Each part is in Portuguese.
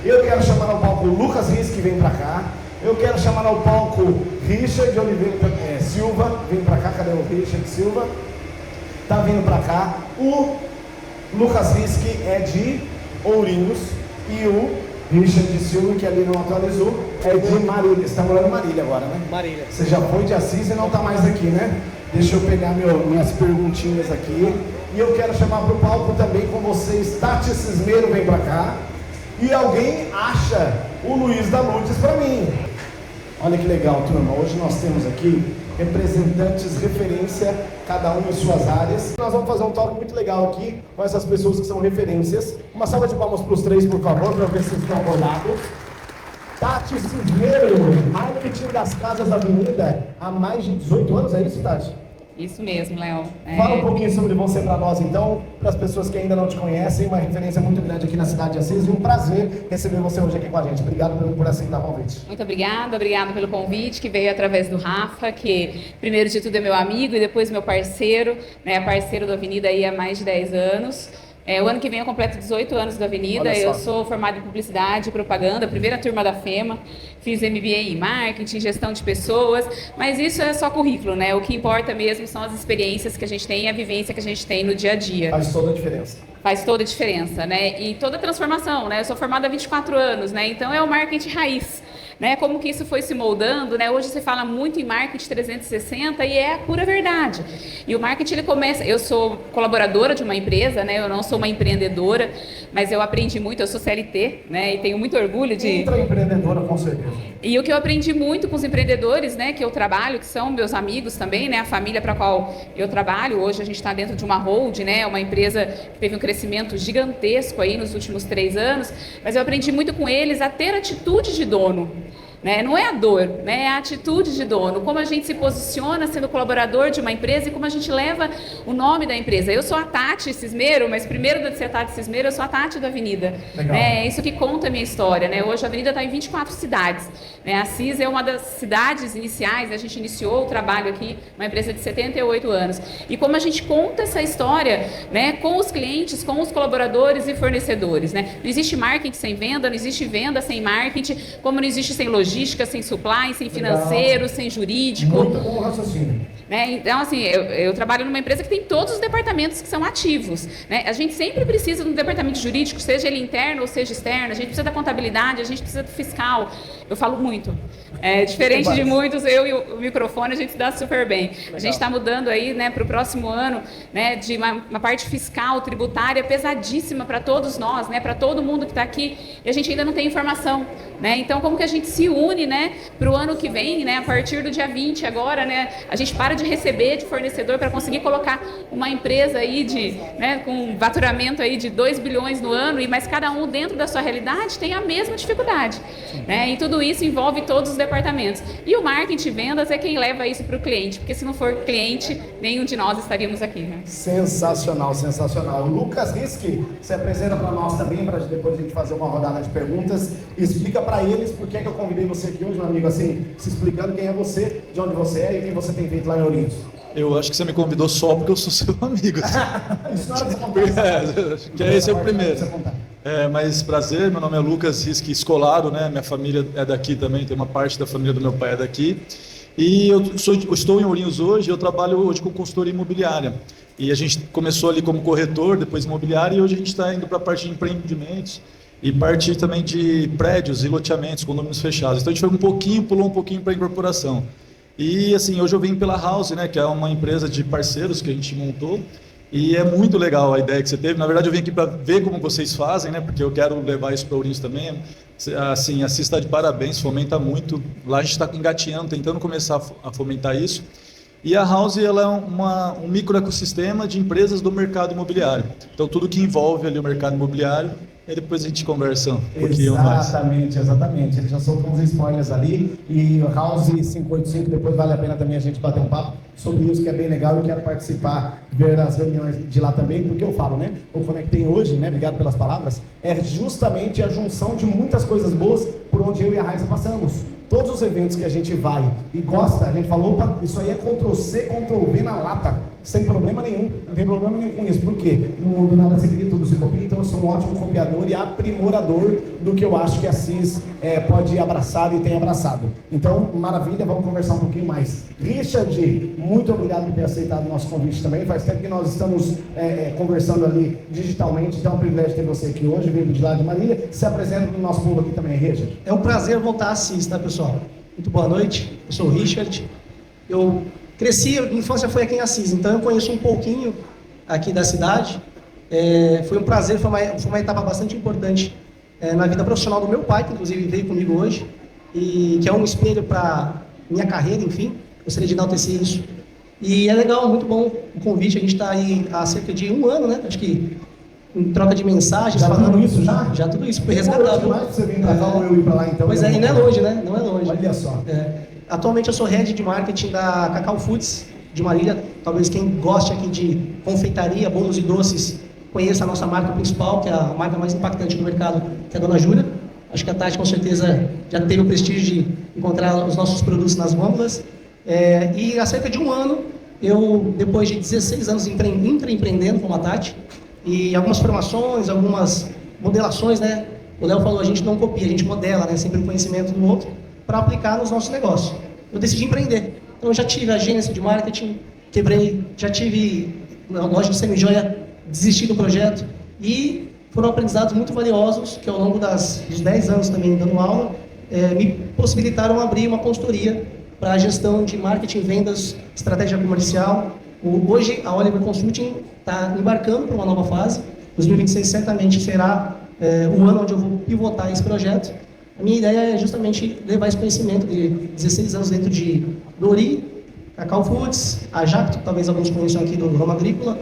Eu quero chamar ao palco o Lucas Risk, que vem pra cá. Eu quero chamar ao palco Richard Oliveira Silva, vem pra cá, cadê o Richard Silva? Tá vindo pra cá. O Lucas Risk é de Ourinhos e o Richard Silva, que ali não atualizou, é de Marília. Você tá morando em Marília agora, né? Marília. Você já foi de Assis e não tá mais aqui, né? Deixa eu pegar minhas perguntinhas aqui. E eu quero chamar pro palco também com vocês, Tati Cismeiro, vem pra cá. E alguém acha o Luiz da Lourdes pra mim. Olha que legal, turma. Hoje nós temos aqui representantes, referência, cada um em suas áreas. Nós vamos fazer um talk muito legal aqui com essas pessoas que são referências. Uma salva de palmas para os três, por favor, para ver se vocês estão acordados. Tati Cismeiro, marketing das Casas da Avenida há mais de 18 anos, é isso, Tati? Isso mesmo, Léo. Fala um pouquinho sobre você para nós, então, para as pessoas que ainda não te conhecem, uma referência muito grande aqui na cidade de Assis, e um prazer receber você hoje aqui com a gente. Obrigado por aceitar o convite. Muito obrigada pelo convite, que veio através do Rafa, que primeiro de tudo é meu amigo e depois meu parceiro, né, parceiro da Avenida aí há mais de 10 anos. O ano que vem eu completo 18 anos da Avenida, eu sou formada em Publicidade e Propaganda, primeira turma da FEMA, fiz MBA em Marketing, Gestão de Pessoas, mas isso é só currículo, né? O que importa mesmo são as experiências que a gente tem e a vivência que a gente tem no dia a dia. Faz toda a diferença. Faz toda a diferença, né? E toda a transformação, né? Eu sou formada há 24 anos, né? Então é o marketing raiz. Né, como que isso foi se moldando, né? Hoje se fala muito em marketing 360 e é a pura verdade. E o marketing ele começa, eu sou colaboradora de uma empresa, né? Eu não sou uma empreendedora, mas eu aprendi muito, eu sou CLT, né? E tenho muito orgulho de... Intraempreendedora, com certeza. E o que eu aprendi muito com os empreendedores, né? Que eu trabalho, que são meus amigos também, né? A família para a qual eu trabalho, hoje a gente está dentro de uma hold, né? Uma empresa que teve um crescimento gigantesco aí nos últimos 3 anos, mas eu aprendi muito com eles a ter atitude de dono. Né? Não é a dor, né? É a atitude de dono, como a gente se posiciona sendo colaborador de uma empresa e como a gente leva o nome da empresa. Eu sou a Tati Cismeiro, mas primeiro de ser a Tati Cismeiro, eu sou a Tati da Avenida. Né? É isso que conta a minha história. Né? Hoje a Avenida está em 24 cidades. Né? A Assis é uma das cidades iniciais, a gente iniciou o trabalho aqui, uma empresa de 78 anos. E como a gente conta essa história, né? Com os clientes, com os colaboradores e fornecedores. Né? Não existe marketing sem venda, não existe venda sem marketing, como não existe sem logística, sem supply, sem financeiro, sem jurídico. Muito bom raciocínio. Né? Então, assim, eu trabalho numa empresa que tem todos os departamentos que são ativos. Né? A gente sempre precisa de um departamento jurídico, seja ele interno ou seja externo, a gente precisa da contabilidade, a gente precisa do fiscal. Eu falo muito. Diferente de muitos, eu e o microfone, a gente se dá super bem. Legal. A gente está mudando aí, né, para o próximo ano, né, de uma parte fiscal, tributária pesadíssima para todos nós, né, para todo mundo que está aqui, e a gente ainda não tem informação. Né? Então, como que a gente se une, né, para o ano que vem, né, a partir do dia 20 agora, né, a gente para de receber de fornecedor para conseguir colocar uma empresa aí né, com faturamento aí de 2 bilhões no ano, mas cada um dentro da sua realidade tem a mesma dificuldade. Né? E tudo isso envolve todos os departamentos. E o marketing e vendas é quem leva isso para o cliente, porque se não for cliente, nenhum de nós estaríamos aqui. Né? Sensacional, sensacional. O Lucas Risk se apresenta para nós também, para depois a gente fazer uma rodada de perguntas. Explica para eles por que eu convidei você aqui hoje, meu amigo, assim, se explicando quem é você, de onde você é e o que você tem feito lá em Ourinhos. Eu acho que você me convidou só porque eu sou seu amigo. Isso não era pra contar. Acho que esse é o primeiro. Mas prazer, meu nome é Lucas Risk Escolaro, né? Minha família é daqui também, tem uma parte da família do meu pai é daqui. E eu estou em Ourinhos hoje, eu trabalho hoje com consultoria imobiliária. E a gente começou ali como corretor, depois imobiliário, e hoje a gente está indo para a parte de empreendimentos e parte também de prédios e loteamentos, condomínios fechados. Então a gente foi pulou um pouquinho para a incorporação. E assim, hoje eu vim pela House, né, que é uma empresa de parceiros que a gente montou, e é muito legal a ideia que você teve. Na verdade eu vim aqui para ver como vocês fazem, né, porque eu quero levar isso para Ourinhos também. Assim, a Assis está de parabéns, fomenta muito. Lá a gente está engateando, tentando começar a fomentar isso. E a House ela é um microecossistema de empresas do mercado imobiliário. Então tudo que envolve ali o mercado imobiliário, e depois a gente conversa um pouquinho mais. Exatamente. Ele já soltou uns spoilers ali. E o House 585, depois vale a pena também a gente bater um papo sobre isso, que é bem legal. Eu quero participar, ver as reuniões de lá também, porque eu falo, né? O Conectem hoje, né? Obrigado pelas palavras. É justamente a junção de muitas coisas boas por onde eu e a Raíssa passamos. Todos os eventos que a gente vai e gosta, a gente falou, opa, isso aí é Ctrl+C, Ctrl+V na lata, sem problema nenhum, não tem problema nenhum com isso. Por quê? No mundo nada se cria, tudo se copia, então eu sou um ótimo copiador e aprimorador do que eu acho que a CIS pode abraçar e tem abraçado. Então, maravilha, vamos conversar um pouquinho mais. Richard, muito obrigado por ter aceitado o nosso convite também. Faz tempo que nós estamos conversando ali digitalmente, então é um privilégio ter você aqui hoje, vindo de lá de Marília. Se apresenta para o nosso povo aqui também, Richard. É um prazer voltar à CIS, tá, pessoal? Muito boa noite, eu sou o Richard. Eu cresci, minha infância foi aqui em Assis, então eu conheço um pouquinho aqui da cidade. Foi um prazer, foi uma etapa bastante importante na vida profissional do meu pai, que inclusive veio comigo hoje, e que é um espelho para minha carreira, enfim, gostaria de enaltecer isso. E é legal, muito bom o convite, a gente está aí há cerca de 1 ano, né? Acho que em troca de mensagens. Já falando isso já? Já tudo isso, foi resgatado. Você vem pra cá ou eu ir pra lá então? Pois é, e não é longe, né? Não é longe. Olha só. Atualmente eu sou head de marketing da Cacau Foods de Marília. Talvez quem goste aqui de confeitaria, bolos e doces, conheça a nossa marca principal, que é a marca mais impactante do mercado, que é a Dona Júlia. Acho que a Tati com certeza já teve o prestígio de encontrar os nossos produtos nas gôndolas. E há cerca de 1 ano, eu, depois de 16 anos empreendendo com a Tati, e algumas formações, algumas modelações, né? O Léo falou, a gente não copia, a gente modela, né? Sempre o conhecimento do outro para aplicar nos nossos negócios. Eu decidi empreender. Então, eu já tive agência de marketing, quebrei, já tive loja de semijoia, desisti do projeto. E foram aprendizados muito valiosos, que ao longo dos 10 anos também dando aula, me possibilitaram abrir uma consultoria para a gestão de marketing, vendas, estratégia comercial. Hoje, a Oliver Consulting está embarcando para uma nova fase. 2026 certamente será o ano onde eu vou pivotar esse projeto. A minha ideia é justamente levar esse conhecimento de 16 anos dentro de Dori, Cacau Foods, a Jacto, talvez alguns conheçam aqui do ramo agrícola,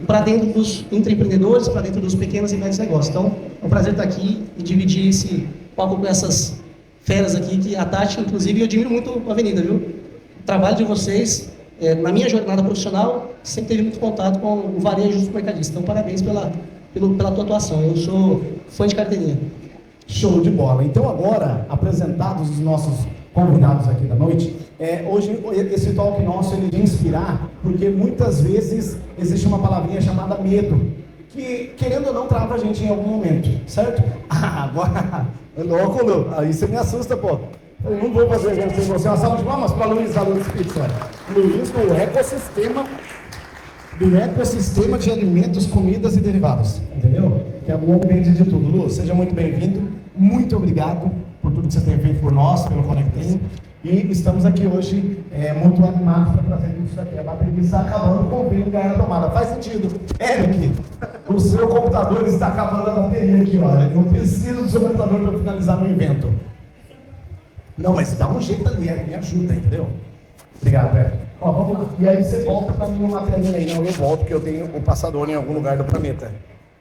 para dentro dos empreendedores, para dentro dos pequenos e médios negócios. Então, é um prazer estar aqui e dividir esse palco com essas feras aqui, que a Tati, inclusive, eu admiro muito a Avenida, viu? O trabalho de vocês, na minha jornada profissional, sempre teve muito contato com o varejo dos mercadistas. Então, parabéns pela tua atuação. Eu sou fã de carteirinha. Show de bola. Então agora, apresentados os nossos convidados aqui da noite, hoje esse talk nosso ele é de inspirar, porque muitas vezes existe uma palavrinha chamada medo, que querendo ou não trava a gente em algum momento, certo? Agora, louco, Lu, aí você me assusta, pô. Eu não vou fazer evento sem você. Uma salva de palmas para Luiz da Luiz Pizza. Luiz do ecossistema de alimentos, comidas e derivados, entendeu? Que é um ambiente de tudo. Lu, seja muito bem-vindo. Muito obrigado por tudo que você tem feito por nós, pelo Conectem. E estamos aqui hoje muito animados para trazer tudo isso aqui. A bateria está acabando, convém ganhar a tomada. Faz sentido. Eric, o seu computador está acabando a bateria aqui, olha. Eu preciso do seu computador para finalizar meu evento. Não, mas dá um jeito ali, me ajuda, entendeu? Obrigado, Eric. Ó, vamos lá. E aí você volta para mim uma telinha aí. Não, eu volto porque eu tenho o passador em algum lugar do planeta.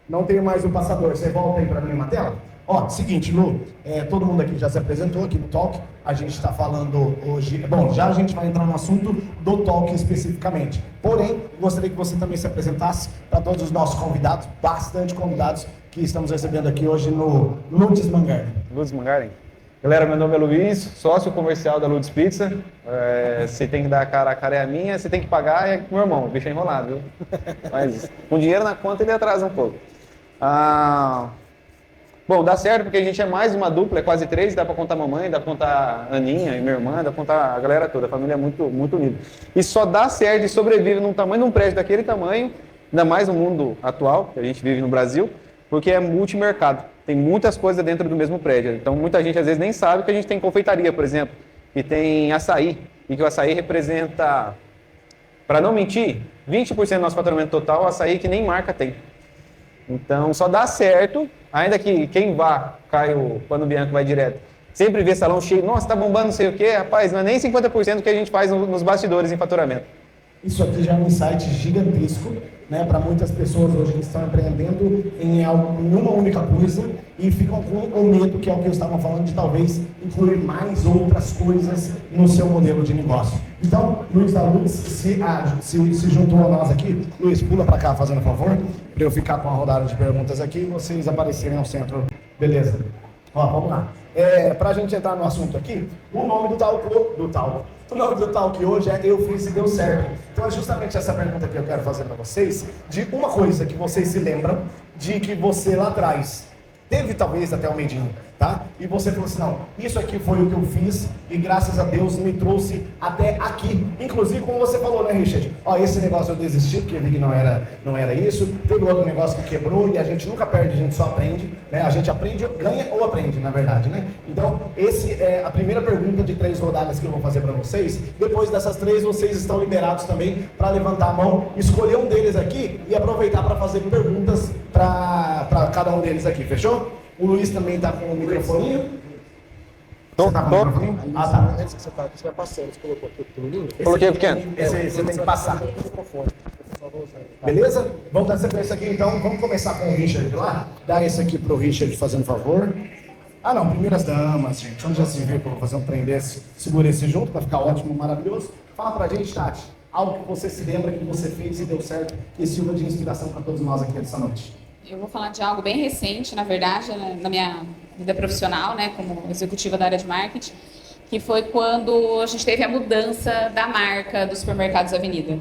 Não tenho mais o passador. Você volta aí para mim uma tela? Ó, seguinte, Lu, todo mundo aqui já se apresentou aqui no Talk. A gente está falando hoje... Bom, já a gente vai entrar no assunto do Talk especificamente. Porém, gostaria que você também se apresentasse para todos os nossos convidados, bastante convidados que estamos recebendo aqui hoje no Ludes Mangarden. Ludes Mangarden. Galera, meu nome é Luiz, sócio comercial da Ludes Pizza. Você tem que dar a cara é a minha, você tem que pagar, é com meu irmão, o bicho é enrolado, viu? Mas com dinheiro na conta ele atrasa um pouco. Bom, dá certo porque a gente é mais uma dupla, é quase 3, dá pra contar a mamãe, dá pra contar a Aninha e minha irmã, dá pra contar a galera toda, a família é muito, muito unida. E só dá certo e sobrevive num tamanho de um prédio daquele tamanho, ainda mais no mundo atual, que a gente vive no Brasil, porque é multimercado. Tem muitas coisas dentro do mesmo prédio. Então, muita gente às vezes nem sabe que a gente tem confeitaria, por exemplo, e tem açaí, e que o açaí representa, para não mentir, 20% do nosso faturamento total, o açaí que nem marca tem. Então, só dá certo, ainda que quem vá, cai o pano bianco, vai direto, sempre vê salão cheio, nossa, tá bombando não sei o quê, rapaz, não é nem 50% do que a gente faz nos bastidores em faturamento. Isso aqui já é um insight gigantesco, né, para muitas pessoas hoje que estão empreendendo em uma única coisa e ficam com o medo, que é o que eu estava falando, de talvez incluir mais outras coisas no seu modelo de negócio. Então, Luiz da Luz se juntou a nós aqui. Luiz, pula para cá, fazendo favor, para eu ficar com a rodada de perguntas aqui e vocês aparecerem ao centro. Beleza. Ó, vamos lá. Para a gente entrar no assunto aqui, o nome do talk hoje é Eu Fiz e Deu Certo. Então é justamente essa pergunta que eu quero fazer para vocês, de uma coisa que vocês se lembram, de que você lá atrás teve talvez até o medinho, tá? E você falou assim, não, isso aqui foi o que eu fiz e graças a Deus me trouxe até aqui. Inclusive, como você falou, né, Richard? Ó, esse negócio eu desisti porque eu vi que não era isso. Teve outro negócio que quebrou e a gente nunca perde, a gente só aprende, né? A gente aprende, ganha ou aprende, na verdade, né? Então, esse é a primeira pergunta de 3 rodadas que eu vou fazer para vocês. Depois dessas 3, vocês estão liberados também para levantar a mão, escolher um deles aqui e aproveitar para fazer perguntas para cada um deles aqui, fechou? O Luiz também está com o microfoninho. Você tá com o microfoninho? Ah, tá. Antes que você vai passando, você colocou aqui o pequenininho? Coloquei pequeno. Você tem que passar. Beleza? Vamos dar sequência aqui então. Vamos começar com o Richard lá. Dá esse aqui pro Richard, fazendo favor. Ah, não. Primeiras damas, gente. Onde já se vê para fazer um trem desse? Segura esse junto para ficar ótimo, maravilhoso. Fala pra gente, Tati. Algo que você se lembra que você fez e deu certo, que sirva de inspiração para todos nós aqui essa noite. Eu vou falar de algo bem recente, na verdade, na minha vida profissional, né, como executiva da área de marketing, que foi quando a gente teve a mudança da marca dos supermercados Avenida.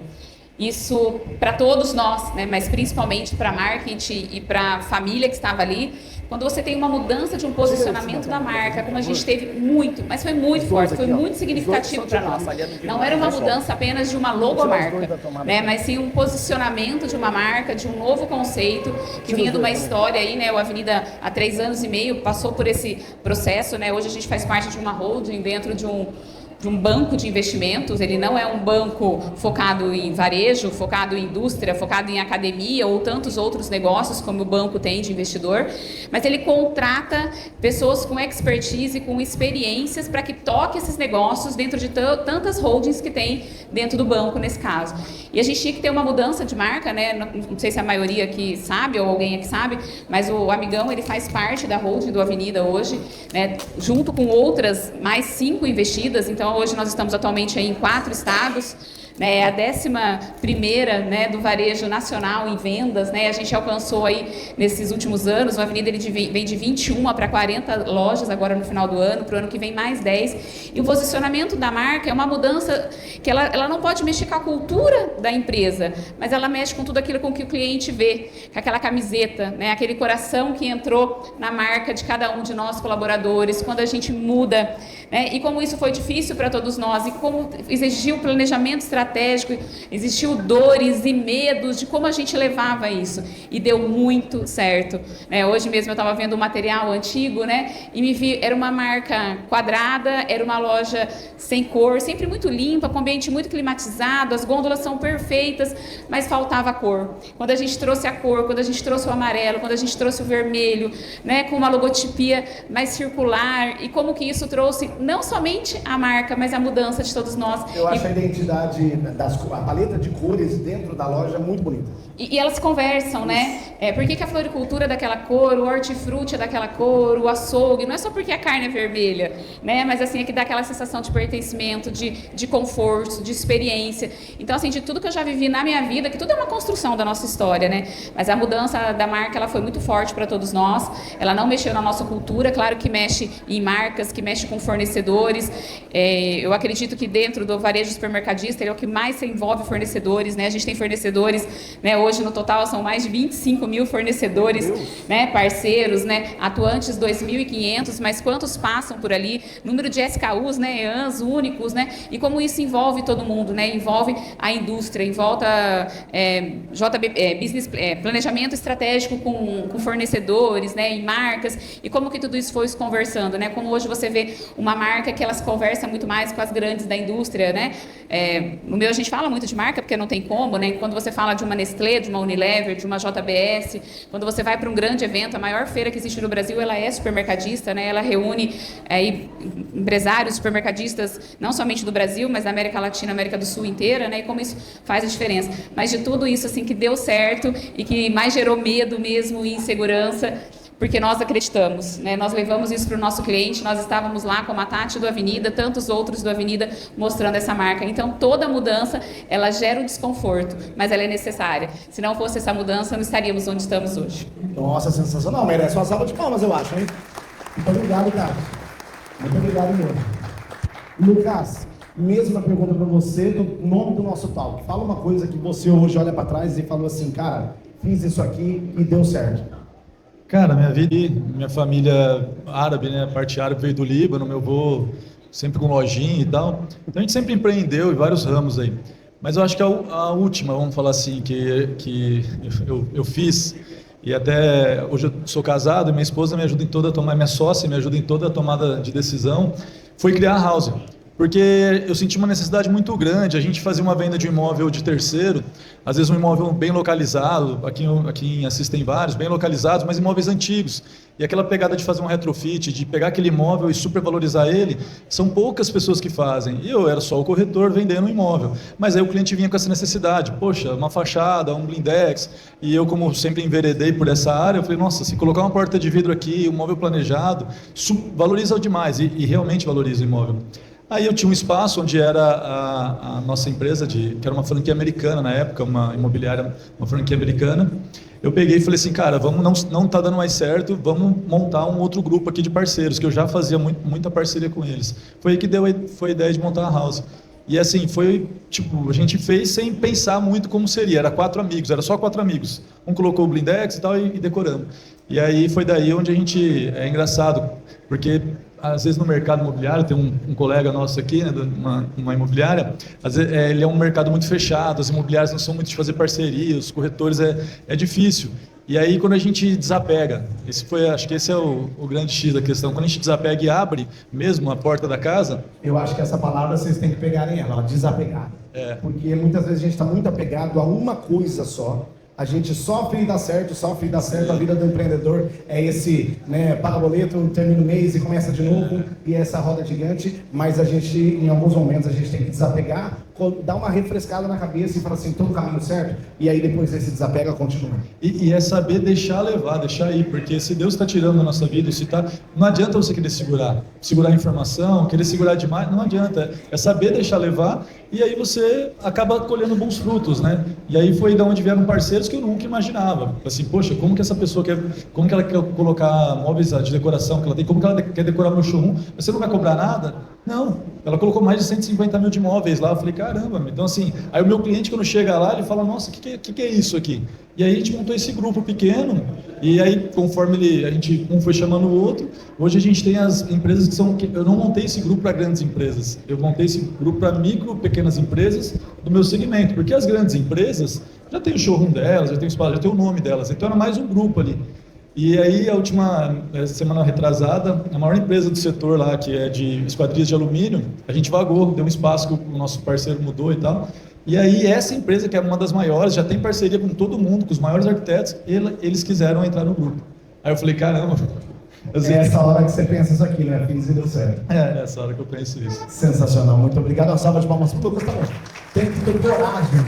Isso para todos nós, né, mas principalmente para marketing e para a família que estava ali. Quando você tem uma mudança de um posicionamento da marca, como a gente teve muito, mas foi muito forte, foi muito significativo para nós. Não era uma mudança apenas de uma logomarca, né, mas sim um posicionamento de uma marca, de um novo conceito, que vinha de uma história aí, né, o Avenida há 3 anos e meio passou por esse processo, né, hoje a gente faz parte de uma holding dentro de um banco de investimentos. Ele não é um banco focado em varejo, focado em indústria, focado em academia ou tantos outros negócios como o banco tem de investidor, mas ele contrata pessoas com expertise, com experiências para que toque esses negócios dentro de tantas holdings que tem dentro do banco nesse caso. E a gente tinha que ter uma mudança de marca, né? Não sei se a maioria aqui sabe ou alguém aqui sabe, mas o Amigão ele faz parte da holding do Avenida hoje, né? Junto com outras mais 5 investidas. Então hoje nós estamos atualmente aí em 4 estados, né, a 11ª, né, do varejo nacional em vendas, né, a gente alcançou aí nesses últimos anos, o Avenida ele vem de 21 para 40 lojas agora no final do ano, para o ano que vem mais 10, e o posicionamento da marca é uma mudança que ela não pode mexer com a cultura da empresa, mas ela mexe com tudo aquilo com que o cliente vê, com aquela camiseta, né, aquele coração que entrou na marca de cada um de nós colaboradores, quando a gente muda, né, e como isso foi difícil para todos nós, e como exigiu planejamento estratégico, existiu dores e medos de como a gente levava isso, e deu muito certo, né? Hoje mesmo eu estava vendo um material antigo, né, e me vi, era uma marca quadrada, era uma loja sem cor, sempre muito limpa, com ambiente muito climatizado, as gôndolas são perfeitas, mas faltava cor. Quando a gente trouxe a cor, quando a gente trouxe o amarelo, quando a gente trouxe o vermelho, né, com uma logotipia mais circular, e como que isso trouxe não somente a marca, mas a mudança de todos nós. Eu acho a identidade, a paleta de cores dentro da loja é muito bonita. E elas conversam, né? Por que a floricultura é daquela cor, o hortifruti é daquela cor, o açougue, não é só porque a carne é vermelha, né? Mas assim, é que dá aquela sensação de pertencimento, de conforto, de experiência. Então, assim, de tudo que eu já vivi na minha vida, que tudo é uma construção da nossa história, né? Mas a mudança da marca, ela foi muito forte para todos nós. Ela não mexeu na nossa cultura, claro que mexe em marcas, que mexe com fornecedores. Eu acredito que dentro do varejo supermercadista, ele é o que mais se envolve fornecedores, né? A gente tem fornecedores, né? Hoje no total são mais de 25 mil fornecedores, né? Parceiros, né? Atuantes 2.500, mas quantos passam por ali? Número de SKUs, né? EANs únicos, né? E como isso envolve todo mundo, né? Envolve a indústria, envolve planejamento estratégico com fornecedores, né? Em marcas, e como que tudo isso foi se conversando, né? Como hoje você vê uma marca que elas conversam muito mais com as grandes da indústria, né? No meu a gente fala muito de marca porque não tem como, né? Quando você fala de uma Nestlé, de uma Unilever, de uma JBS, quando você vai para um grande evento, a maior feira que existe no Brasil, ela é supermercadista, né? Ela reúne empresários supermercadistas, não somente do Brasil, mas da América Latina, América do Sul inteira, né? E como isso faz a diferença. Mas de tudo isso, assim, que deu certo e que mais gerou medo mesmo e insegurança, porque nós acreditamos, né? Nós levamos isso para o nosso cliente, nós estávamos lá com a Tati do Avenida, tantos outros do Avenida mostrando essa marca. Então, toda mudança, ela gera um desconforto, mas ela é necessária. Se não fosse essa mudança, não estaríamos onde estamos hoje. Nossa, sensacional. Merece uma salva de palmas, eu acho, hein? Muito obrigado, Tati. Muito obrigado mesmo. Lucas, mesma pergunta para você, no nome do nosso talk. Fala uma coisa que você hoje olha para trás e falou assim, cara, fiz isso aqui e deu certo. Cara, minha vida, minha família árabe, né? A parte árabe veio do Líbano, meu avô sempre com lojinha e tal. Então a gente sempre empreendeu em vários ramos aí. Mas eu acho que a última, vamos falar assim, que eu fiz, e até hoje eu sou casado e minha esposa me ajuda em toda a tomar, minha sócia me ajuda em toda a tomada de decisão, foi criar a House. Porque eu senti uma necessidade muito grande, a gente fazia uma venda de um imóvel de terceiro, às vezes um imóvel bem localizado, aqui em Assis tem vários, bem localizados, mas imóveis antigos. E aquela pegada de fazer um retrofit, de pegar aquele imóvel e supervalorizar ele, são poucas pessoas que fazem. E eu era só o corretor vendendo um imóvel. Mas aí o cliente vinha com essa necessidade, poxa, uma fachada, um blindex, e eu como sempre enveredei por essa área, eu falei, nossa, se colocar uma porta de vidro aqui, um móvel planejado, valoriza demais, e realmente valoriza o imóvel. Aí eu tinha um espaço onde era a nossa empresa, que era uma franquia americana na época, uma imobiliária, uma franquia americana. Eu peguei e falei assim, cara, não está dando mais certo, vamos montar um outro grupo aqui de parceiros, que eu já fazia muita parceria com eles. Foi aí que foi a ideia de montar a House. E assim, a gente fez sem pensar muito como seria, era 4 amigos, era só 4 amigos. Um colocou o blindex e tal e decoramos. E aí foi daí onde é engraçado, porque às vezes no mercado imobiliário, tem um colega nosso aqui, né, uma imobiliária, às vezes, ele é um mercado muito fechado, as imobiliárias não são muito de fazer parceria, os corretores é difícil. E aí quando a gente desapega, acho que esse é o grande X da questão, quando a gente desapega e abre mesmo a porta da casa... Eu acho que essa palavra vocês têm que pegarem ela, desapegar. Porque muitas vezes a gente está muito apegado a uma coisa só. A gente sofre e dá certo. A vida do empreendedor é esse, né, paga boleto, termina o mês e começa de novo, e essa roda gigante, mas a gente, em alguns momentos, a gente tem que desapegar, dar uma refrescada na cabeça e falar assim, estou no caminho certo, e aí depois esse desapega continua. E é saber deixar levar, deixar ir, porque se Deus está tirando da nossa vida, não adianta você querer segurar a informação, querer segurar demais, não adianta, é saber deixar levar, e aí você acaba colhendo bons frutos, né? E aí foi de onde vieram parceiros que eu nunca imaginava. Assim, poxa, como que essa pessoa como que ela quer colocar móveis de decoração que ela tem, como que ela quer decorar meu showroom? Você não vai cobrar nada? Não. Ela colocou mais de 150 mil de móveis lá. Eu falei, caramba, então assim, aí o meu cliente quando chega lá, ele fala, nossa, o que é isso aqui? E aí a gente montou esse grupo pequeno, e aí conforme um foi chamando o outro, hoje a gente tem as empresas eu não montei esse grupo para grandes empresas, eu montei esse grupo para micro, pequenas empresas do meu segmento, porque as grandes empresas já tem o showroom delas, já tem o espaço, já tem o nome delas, então era mais um grupo ali. E aí a última semana retrasada, a maior empresa do setor lá, que é de esquadrias de alumínio, a gente vagou, deu um espaço que o nosso parceiro mudou e tal. E aí essa empresa, que é uma das maiores, já tem parceria com todo mundo, com os maiores arquitetos, eles quiseram entrar no grupo. Aí eu falei, caramba... É essa hora que você pensa isso aqui, né? Fiz e deu certo. É essa hora que eu penso isso. Sensacional, muito obrigado. Uma salva de palmas para o Lucas. Tem que ter coragem.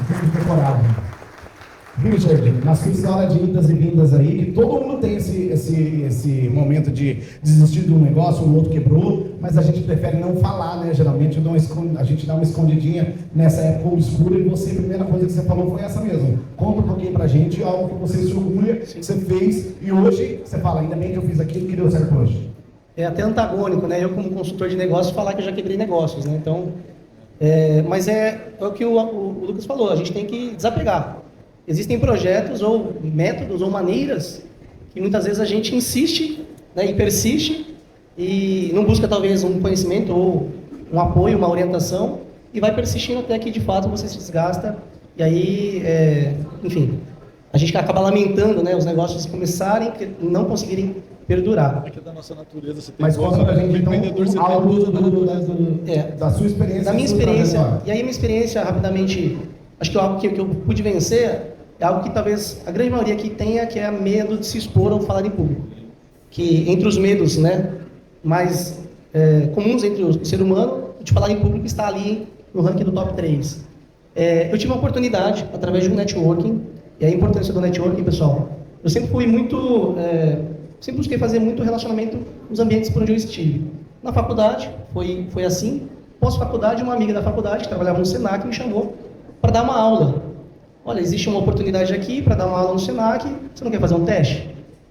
Richard, na sua história de idas e vindas aí, que todo mundo tem esse momento de desistir de um negócio, o outro quebrou, mas a gente prefere não falar, né? Geralmente a gente dá uma escondidinha nessa época obscura, e você, a primeira coisa que você falou foi essa mesmo. Conta um pouquinho pra gente algo que você se orgulha, que você fez, e hoje você fala, ainda bem que eu fiz aquilo que deu certo hoje. É até antagônico, né? Eu como consultor de negócios falar que eu já quebrei negócios, né? Então, mas é o que o Lucas falou, a gente tem que desapegar. Existem projetos ou métodos ou maneiras que muitas vezes a gente insiste, né, e persiste e não busca talvez um conhecimento ou um apoio, uma orientação, e vai persistindo até que de fato você se desgasta e aí, enfim, a gente acaba lamentando, né, os negócios começarem e não conseguirem perdurar. É que é da nossa natureza, você tem. Mas conta pra gente então algo da sua experiência. Da minha experiência, e aí minha experiência rapidamente, acho que algo que eu pude vencer é algo que talvez a grande maioria aqui tenha, que é medo de se expor ou falar em público. Que entre os medos, né, mais comuns entre o ser humano, de falar em público está ali no ranking do top 3. Eu tive uma oportunidade, através de um networking, e a importância do networking, pessoal, eu sempre fui sempre busquei fazer muito relacionamento nos ambientes por onde eu estive. Na faculdade, foi assim. Pós-faculdade, uma amiga da faculdade, que trabalhava no Senac, me chamou para dar uma aula. Olha, existe uma oportunidade aqui para dar uma aula no Senac, você não quer fazer um teste?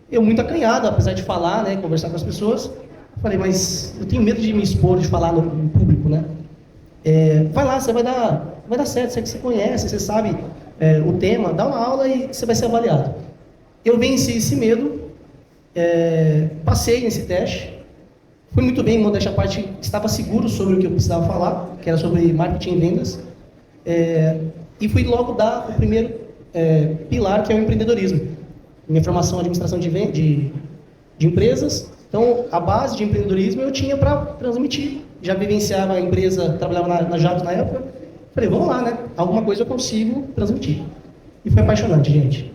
Eu, muito acanhado, apesar de falar, né, conversar com as pessoas, Falei, mas eu tenho medo de me expor, de falar no público, né? Vai lá, vai dar certo, você conhece, você sabe o tema, dá uma aula e você vai ser avaliado. Eu venci esse medo, passei nesse teste, fui muito bem, modéstia à parte, estava seguro sobre o que eu precisava falar, que era sobre marketing e vendas, e fui logo dar o primeiro pilar, que é o empreendedorismo. Minha formação em administração de empresas, então a base de empreendedorismo eu tinha para transmitir. Já vivenciava a empresa, trabalhava na Jato na época, falei, vamos lá, né? Alguma coisa eu consigo transmitir. E foi apaixonante, gente.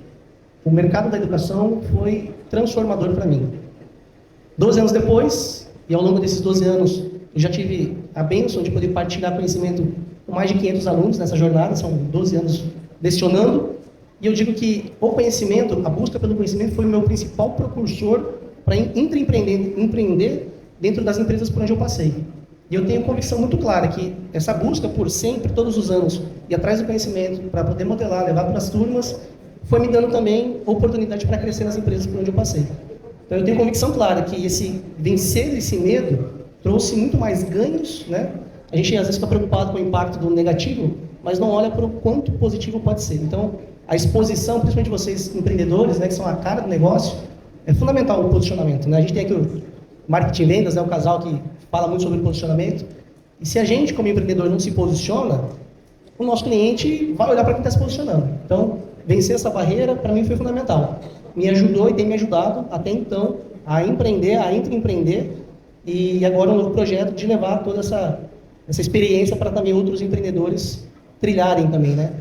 O mercado da educação foi transformador para mim. 12 anos depois, e ao longo desses 12 anos, eu já tive a bênção de poder partilhar conhecimento com mais de 500 alunos nessa jornada, são 12 anos lecionando, e eu digo que o conhecimento, a busca pelo conhecimento foi o meu principal propulsor para empreender dentro das empresas por onde eu passei. E eu tenho convicção muito clara que essa busca por sempre, todos os anos, ir atrás do conhecimento, para poder modelar, levar para as turmas, foi me dando também oportunidade para crescer nas empresas por onde eu passei. Então eu tenho convicção clara que vencer esse medo trouxe muito mais ganhos, né? A gente às vezes fica preocupado com o impacto do negativo, mas não olha para o quanto positivo pode ser. Então a exposição, principalmente vocês empreendedores, né, que são a cara do negócio, é fundamental o posicionamento, né? A gente tem aqui o marketing e vendas, né, o casal que fala muito sobre posicionamento. E se a gente, como empreendedor, não se posiciona, o nosso cliente vai olhar para quem está se posicionando. Então, vencer essa barreira, para mim, foi fundamental. Me ajudou e tem me ajudado, até então, a empreender, a empreender, e agora um novo projeto de levar toda essa experiência para também outros empreendedores trilharem também, né?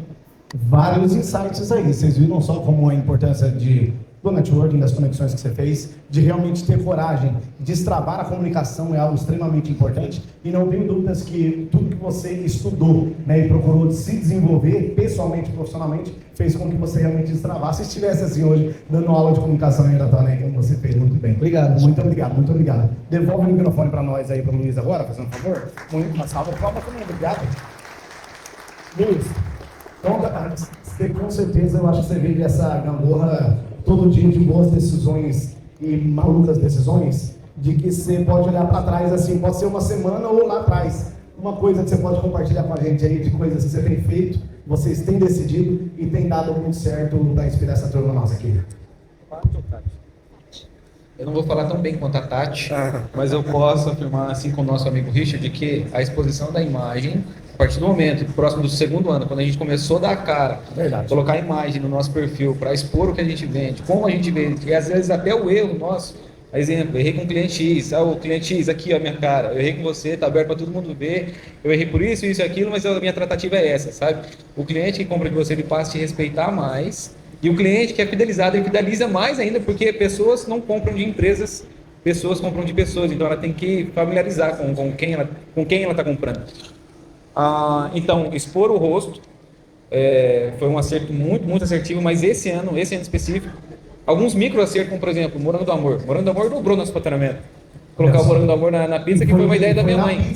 Vários insights aí. Vocês viram só como a importância do networking, das conexões que você fez, de realmente ter coragem, destravar a comunicação é algo extremamente importante, e não tenho dúvidas que tudo que você estudou, né, e procurou se desenvolver pessoalmente, profissionalmente, fez com que você realmente destravasse e estivesse assim hoje, dando aula de comunicação em Aratuá, como você fez muito bem. Obrigado. Muito obrigado, muito obrigado. Devolve o microfone para nós aí, para o Luiz agora, fazendo um favor. Uma salva de palmas também, obrigado. Luiz, então, você, com certeza, eu acho que você vive essa gangorra todo dia de boas decisões e malucas decisões, de que você pode olhar para trás assim, pode ser uma semana ou lá atrás. Uma coisa que você pode compartilhar com a gente aí, de coisas que você tem feito, vocês têm decidido e tem dado muito certo para inspirar essa turma nossa aqui. Eu não vou falar tão bem quanto a Tati, mas eu posso afirmar, assim com o nosso amigo Richard, que a exposição da imagem, a partir do momento, próximo do segundo ano, quando a gente começou a dar a cara, colocar a imagem no nosso perfil para expor o que a gente vende, como a gente vende, e às vezes até o erro nosso, exemplo, eu errei com o cliente X, o cliente X, aqui ó, a minha cara, eu errei com você, tá aberto para todo mundo ver, eu errei por isso, isso e aquilo, mas a minha tratativa é essa, sabe? O cliente que compra de você, ele passa a te respeitar mais, e o cliente que é fidelizado, ele fideliza mais ainda, porque pessoas não compram de empresas, pessoas compram de pessoas, então ela tem que familiarizar com quem ela está comprando. Então, expor o rosto foi um acerto muito, muito assertivo, mas esse ano específico, alguns micro acertos, como por exemplo, Morango do Amor. Morango do Amor dobrou nosso faturamento. Colocar o Morango do Amor na pizza, que foi uma ideia da minha mãe.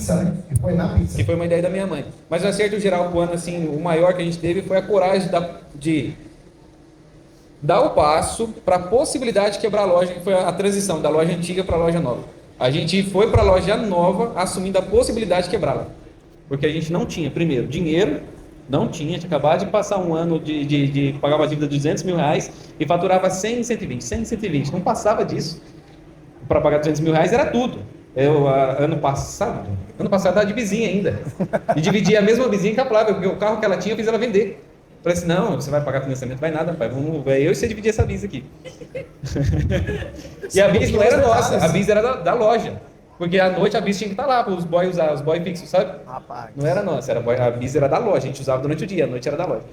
Que foi uma ideia da minha mãe. Mas o acerto geral pro ano, assim, o maior que a gente teve foi a coragem de dar o passo para a possibilidade de quebrar a loja, que foi a transição da loja antiga para a loja nova. A gente foi para a loja nova assumindo a possibilidade de quebrá-la. Porque a gente não tinha, primeiro, dinheiro, não tinha acabado de passar um ano de pagar uma dívida de 200 mil reais e faturava 100, 120, não passava disso. Para pagar 200 mil reais era tudo. Ano passado era de vizinha ainda, e dividia a mesma vizinha com a Flávia, porque o carro que ela tinha eu fiz ela vender. Falei assim, não, você vai pagar financiamento, vai nada, pai, vamos ver, eu e você dividir essa bis aqui. E a bis não era nossa, a bis era da loja. Porque à noite a bis tinha que estar lá para os boys usar, os boys fixos, sabe? Rapaz. Não era nossa, a bis era da loja, a gente usava durante o dia, a noite era da loja.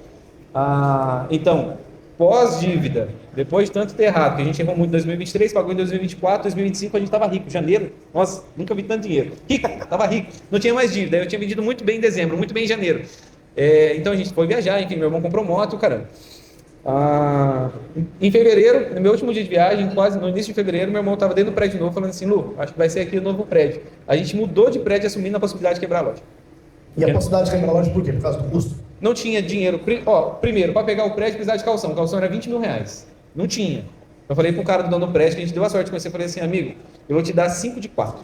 Então, pós-dívida, depois de tanto ter errado, que a gente errou muito em 2023, pagou em 2024, 2025 a gente estava rico, janeiro, nossa, nunca vi tanto dinheiro. Rico, estava rico, não tinha mais dívida, eu tinha vendido muito bem em dezembro, muito bem em janeiro. Então a gente foi viajar, enfim, meu irmão comprou moto, caramba. Em fevereiro, no meu último dia de viagem, quase no início de fevereiro, meu irmão estava dentro do prédio novo, falando assim, Lu, acho que vai ser aqui o novo prédio. A gente mudou de prédio assumindo a possibilidade de quebrar a loja. E a possibilidade de quebrar a loja por quê? Por causa do custo? Não tinha dinheiro. Primeiro, para pegar o prédio precisava de calção. O calção era 20 mil reais. Não tinha. Eu falei pro cara do dono do prédio, que a gente deu a sorte de conhecer, eu falei assim, amigo, eu vou te dar 5 de 4.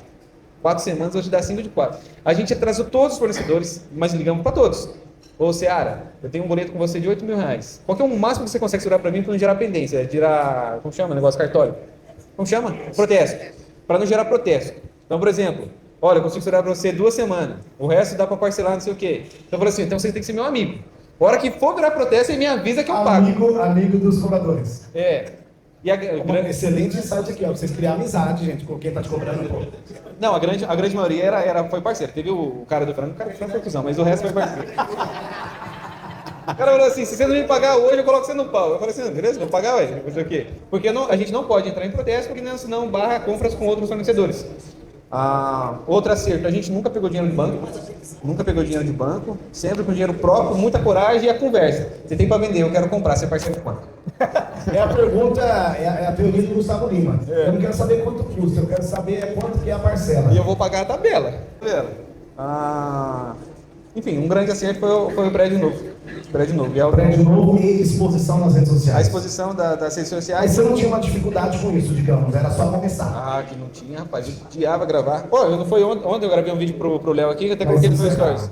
4 semanas, eu vou te dar 5 de 4. A gente atrasou todos os fornecedores, mas ligamos para todos. Ô, Seara, eu tenho um boleto com você de R$8.000. Qual que é o máximo que você consegue segurar para mim para não gerar pendência? É gerar, como chama o negócio, cartório? Como chama? Protesto. Para não gerar protesto. Então, por exemplo, olha, eu consigo segurar para você 2 semanas. O resto dá para parcelar, não sei o quê. Então, eu falei assim, então você tem que ser meu amigo. A hora que for virar protesto, você me avisa que eu pago. Amigo dos cobradores. E a excelente insight aqui, ó, pra vocês criarem amizade, gente, com quem tá te cobrando. Não, a grande maioria foi parceiro. Teve o cara do frango, foi cuzão, mas o resto foi parceiro. O cara falou assim, se você não me pagar hoje, eu coloco você no pau. Eu falei assim, beleza, vou pagar, ué, fazer o quê? Porque a gente não pode entrar em protesto, porque senão barra compras com outros fornecedores. Outro acerto, a gente nunca pegou dinheiro de banco, sempre com dinheiro próprio, muita coragem e a conversa. Você tem para vender, eu quero comprar, você é parceiro de quanto? É a pergunta, é a teoria do Gustavo Lima. Eu não quero saber quanto custa, eu quero saber quanto que é a parcela. E eu vou pagar a tabela. Enfim, um grande acerto foi o prédio novo. Prédio novo e exposição nas redes sociais. A exposição das redes sociais. Mas você não tinha uma dificuldade com isso, digamos, era só começar. Que não tinha, rapaz, eu odiava gravar. Não foi ontem eu gravei um vídeo pro Léo aqui, que eu até coloquei no meu stories.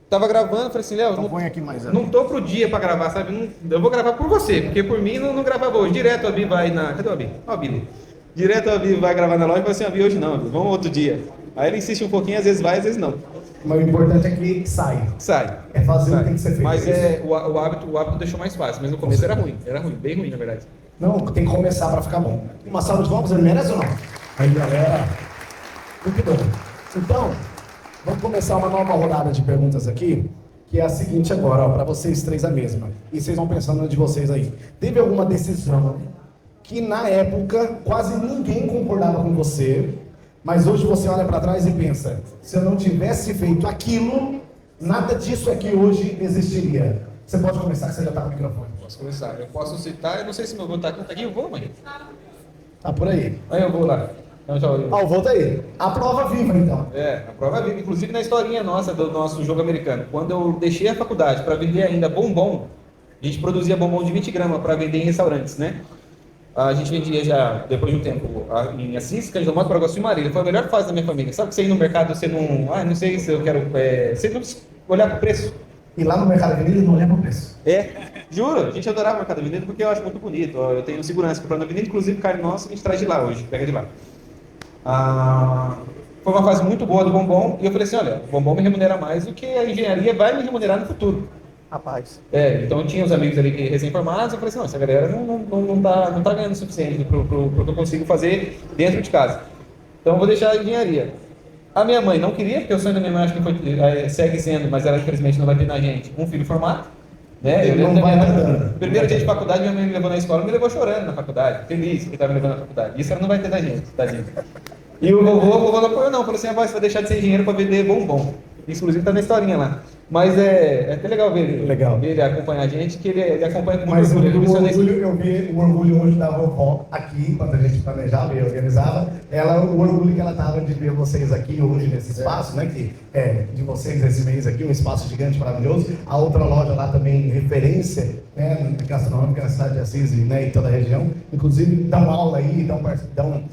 Tava gravando, falei assim, Léo, não tô pro dia pra gravar, sabe? Eu vou gravar por você, porque por mim não gravava hoje. Direto a Abi vai na... Cadê o Abi? Ó, Abi. Direto a Abi vai gravar na loja e fala assim, Abi, hoje não, Abi, vamos outro dia. Aí ele insiste um pouquinho, às vezes vai, às vezes não. Mas o importante é que sai. É fazer o que tem que ser feito. Mas o hábito deixou mais fácil, mas no começo era ruim, bem ruim, na verdade. Não, tem que começar pra ficar bom. Uma salva de palmas, ele merece ou não? Aí, galera, muito bom. Então, vamos começar uma nova rodada de perguntas aqui, que é a seguinte agora, ó, pra vocês três a mesma. E vocês vão pensando de vocês aí. Teve alguma decisão que na época quase ninguém concordava com você, mas hoje você olha para trás e pensa, se eu não tivesse feito aquilo, nada disso aqui hoje existiria. Você pode começar, que você já está com o microfone. Posso começar. Eu posso citar, eu não sei se meu vô está aqui, eu vou, mãe. Tá por aí. Aí eu vou lá. O vô tá aí. A prova viva, então. A prova viva. Inclusive na historinha nossa, do nosso jogo americano. Quando eu deixei a faculdade para vender ainda bombom, a gente produzia bombom de 20 gramas para vender em restaurantes, né? A gente vendia já, depois de um tempo, em Assis, Cândido Mota, Paraguaçu e Marília. Foi a melhor fase da minha família. Sabe que você ir no mercado, você não sei se eu quero... você não precisa olhar pro preço. E lá no Mercado Avenida não olha pro preço. Juro. A gente adorava o Mercado Avenida porque eu acho muito bonito. Eu tenho segurança comprando na Avenida, inclusive carne nossa, a gente traz de lá hoje, pega de lá. Foi uma fase muito boa do bombom. E eu falei assim, olha, o bombom me remunera mais do que a engenharia vai me remunerar no futuro. Rapaz. Então tinha os amigos ali que recém-formados, eu falei assim, não, essa galera não tá ganhando o suficiente pro que eu consigo fazer dentro de casa. Então eu vou deixar a engenharia. A minha mãe não queria, porque o sonho da minha mãe acho que segue sendo, mas ela infelizmente não vai ter na gente, um filho formado. Né? Eu lembro da minha mãe, primeiro dia de faculdade, minha mãe me levou na escola, me levou chorando na faculdade, feliz que estava me levando na faculdade. Isso ela não vai ter da gente, tadinho. E o vovô não apoiou não, falou assim, você vai deixar de ser engenheiro para vender bombom. Inclusive tá na historinha lá. Mas é até legal ver ele acompanhar a gente, que ele acompanha com muito orgulho. Eu vi o orgulho hoje da vovó aqui, quando a gente planejava e organizava, o orgulho que ela tava de ver vocês aqui hoje nesse espaço, né? Que de vocês esse mês aqui, um espaço gigante, maravilhoso. A outra loja lá também, referência, né? Gastronômica na cidade de Assis, né? E toda a região. Inclusive, dão aula aí, dão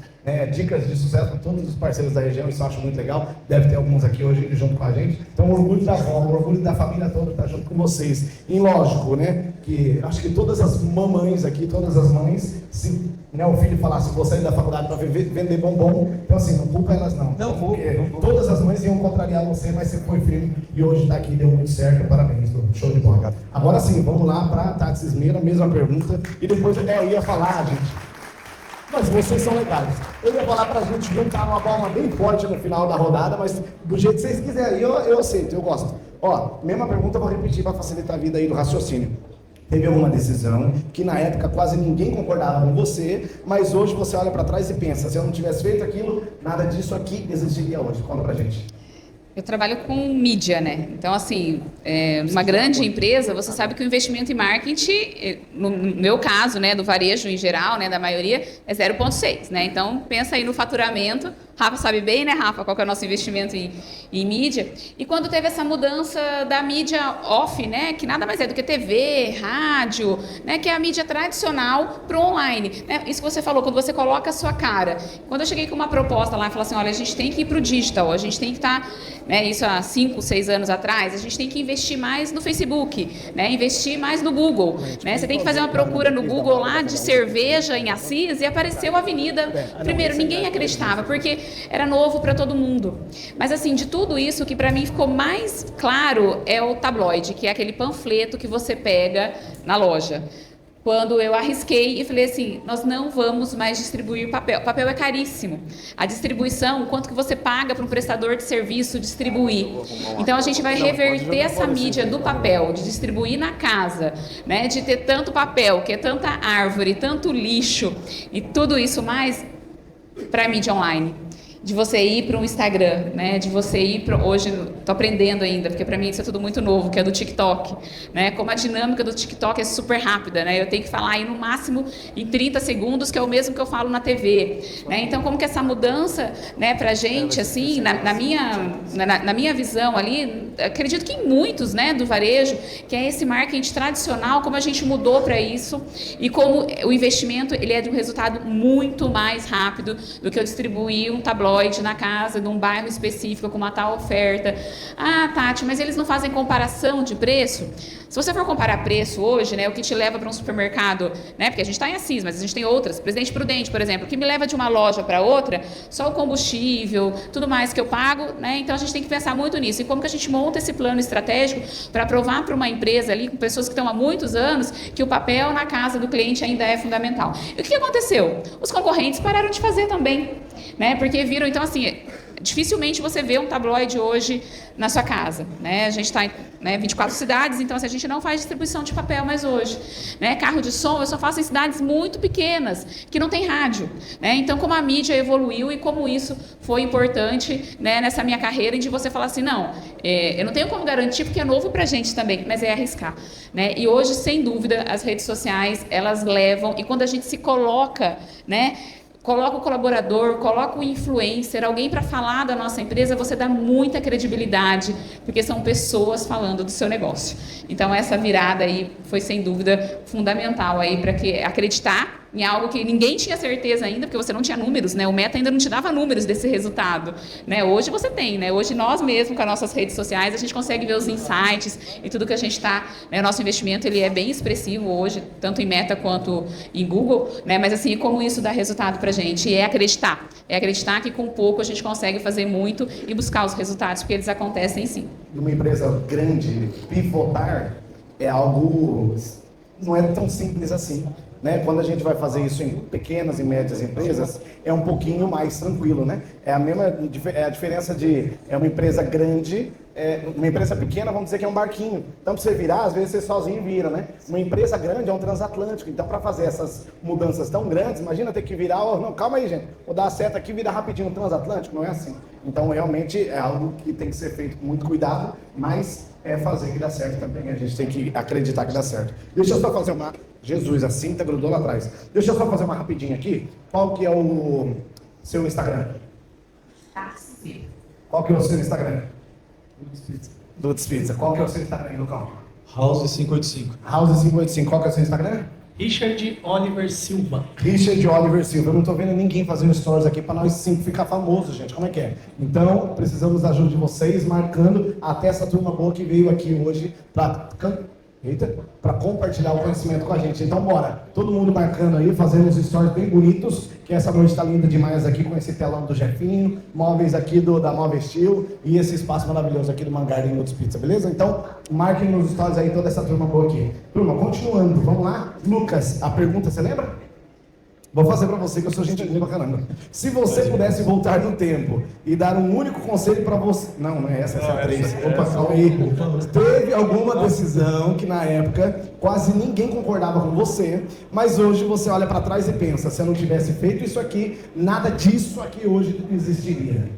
dicas de sucesso para todos os parceiros da região, isso eu acho muito legal. Deve ter alguns aqui hoje junto com a gente. Então, o orgulho da avó, o orgulho da família toda está junto com vocês. E lógico, né, que acho que todas as mamães aqui, todas as mães, se o filho falasse, vou sair da faculdade para vender bombom, então assim, não culpa elas não. Porque todas as mães iam contrariar você, mas você foi firme e hoje está aqui, deu muito certo, parabéns, show de bola. Agora sim, vamos lá para Tati Cismeira, mesma pergunta, e depois eu ia falar, gente. Mas vocês são legais. Eu ia falar pra gente juntar uma palma bem forte no final da rodada, mas do jeito que vocês quiserem, eu aceito, eu gosto. Mesma pergunta, vou repetir para facilitar a vida aí do raciocínio. Teve alguma decisão que na época quase ninguém concordava com você, mas hoje você olha para trás e pensa, se eu não tivesse feito aquilo, nada disso aqui existiria hoje. Conta pra gente. Eu trabalho com mídia, né? Então, assim, numa grande empresa, você sabe que o investimento em marketing, no meu caso, né, do varejo em geral, né, da maioria, é 0,6, né? Então, pensa aí no faturamento, Rafa sabe bem, né, Rafa, qual que é o nosso investimento em mídia. E quando teve essa mudança da mídia off, né, que nada mais é do que TV, rádio, né, que é a mídia tradicional para o online. Né? Isso que você falou, quando você coloca a sua cara. Quando eu cheguei com uma proposta lá e falei assim, olha, a gente tem que ir para o digital, a gente tem que estar, né, isso há 5, 6 anos atrás, a gente tem que investir mais no Facebook, né, investir mais no Google. Né? Você tem que fazer uma procura no Google lá de cerveja em Assis e apareceu a Avenida. Primeiro, ninguém acreditava, porque era novo para todo mundo. Mas assim, de tudo isso, o que para mim ficou mais claro é o tabloide, que é aquele panfleto que você pega na loja. Quando eu arrisquei e falei assim, nós não vamos mais distribuir papel. Papel é caríssimo. A distribuição, quanto que você paga para um prestador de serviço distribuir. Então a gente vai reverter essa mídia do papel, de distribuir na casa, né, de ter tanto papel, que é tanta árvore, tanto lixo e tudo isso mais para a mídia online. De você ir para um Instagram, né? De você ir para... Hoje, estou aprendendo ainda, porque para mim isso é tudo muito novo, que é do TikTok. Né? Como a dinâmica do TikTok é super rápida, né? Eu tenho que falar aí no máximo em 30 segundos, que é o mesmo que eu falo na TV. Né? Então, como que essa mudança, né, para a gente, assim, na minha visão ali, acredito que em muitos, né, do varejo, que é esse marketing tradicional, como a gente mudou para isso e como o investimento ele é de um resultado muito mais rápido do que eu distribuir um tabloide na casa, num bairro específico, com uma tal oferta. Ah, Tati, mas eles não fazem comparação de preço? Se você for comparar preço hoje, né, o que te leva para um supermercado, né, porque a gente está em Assis, mas a gente tem outras, Presidente Prudente, por exemplo, que me leva de uma loja para outra, só o combustível, tudo mais que eu pago, né, então a gente tem que pensar muito nisso. E como que a gente monta esse plano estratégico para provar para uma empresa ali, com pessoas que estão há muitos anos, que o papel na casa do cliente ainda é fundamental. E o que aconteceu? Os concorrentes pararam de fazer também, né, porque viram, então assim, dificilmente você vê um tabloide hoje na sua casa, né? A gente está em 24 cidades, então assim, a gente não faz distribuição de papel mais hoje, né? Carro de som eu só faço em cidades muito pequenas, que não tem rádio, né? Então como a mídia evoluiu e como isso foi importante, né, nessa minha carreira, de você falar assim, não, eu não tenho como garantir porque é novo para a gente também, mas é arriscar, né? E hoje, sem dúvida, as redes sociais, elas levam, e quando a gente se coloca, né, coloca o colaborador, coloca o influencer, alguém para falar da nossa empresa, você dá muita credibilidade, porque são pessoas falando do seu negócio. Então, essa virada aí foi, sem dúvida, fundamental aí para acreditar em algo que ninguém tinha certeza ainda, porque você não tinha números, né? O Meta ainda não te dava números desse resultado, né? Hoje você tem, né? Hoje nós mesmos, com as nossas redes sociais, a gente consegue ver os insights e tudo que a gente está, né? Nosso investimento, ele é bem expressivo hoje, tanto em Meta quanto em Google, né? Mas assim, como isso dá resultado para a gente? É acreditar que com pouco a gente consegue fazer muito e buscar os resultados, porque eles acontecem sim. Numa empresa grande, pivotar é algo, não é tão simples assim. Né? Quando a gente vai fazer isso em pequenas e médias empresas, é um pouquinho mais tranquilo, né? É a diferença de uma empresa grande, uma empresa pequena, vamos dizer que é um barquinho. Então, para você virar, às vezes você sozinho vira, né? Uma empresa grande é um transatlântico. Então, para fazer essas mudanças tão grandes, imagina ter que virar, não, calma aí, gente, vou dar a seta aqui e virar rapidinho um transatlântico, não é assim. Então, realmente é algo que tem que ser feito com muito cuidado, mas é fazer que dá certo também. A gente tem que acreditar que dá certo. Deixa eu só fazer uma... Jesus, a cinta grudou lá atrás. Deixa eu só fazer uma rapidinha aqui. Qual que é o seu Instagram? Qual que é o seu Instagram? Dudes Pizza. Qual que é o seu Instagram, Lucão? House585. House585. Qual que é o seu Instagram? Richard Oliver Silva. Richard Oliver Silva. Eu não tô vendo ninguém fazendo stories aqui para nós 5 ficar famoso, gente. Como é que é? Então, precisamos da ajuda de vocês, marcando até essa turma boa que veio aqui hoje para compartilhar o conhecimento com a gente. Então, bora. Todo mundo marcando aí, fazendo os stories bem bonitos, que essa noite está linda demais aqui com esse telão do Jefinho, móveis aqui da Móvel Steel e esse espaço maravilhoso aqui do Mangarim Dudes Pizza, beleza? Então, marquem nos stories aí toda essa turma boa aqui. Turma, continuando, vamos lá. Lucas, a pergunta, você lembra? Vou fazer para você, que eu sou gente boa pra caramba. Se você pudesse voltar no tempo e dar um único conselho para você... Não é essa, essa é a 3. Opa, calma aí. Teve alguma decisão que na época quase ninguém concordava com você, mas hoje você olha para trás e pensa, se eu não tivesse feito isso aqui, nada disso aqui hoje existiria.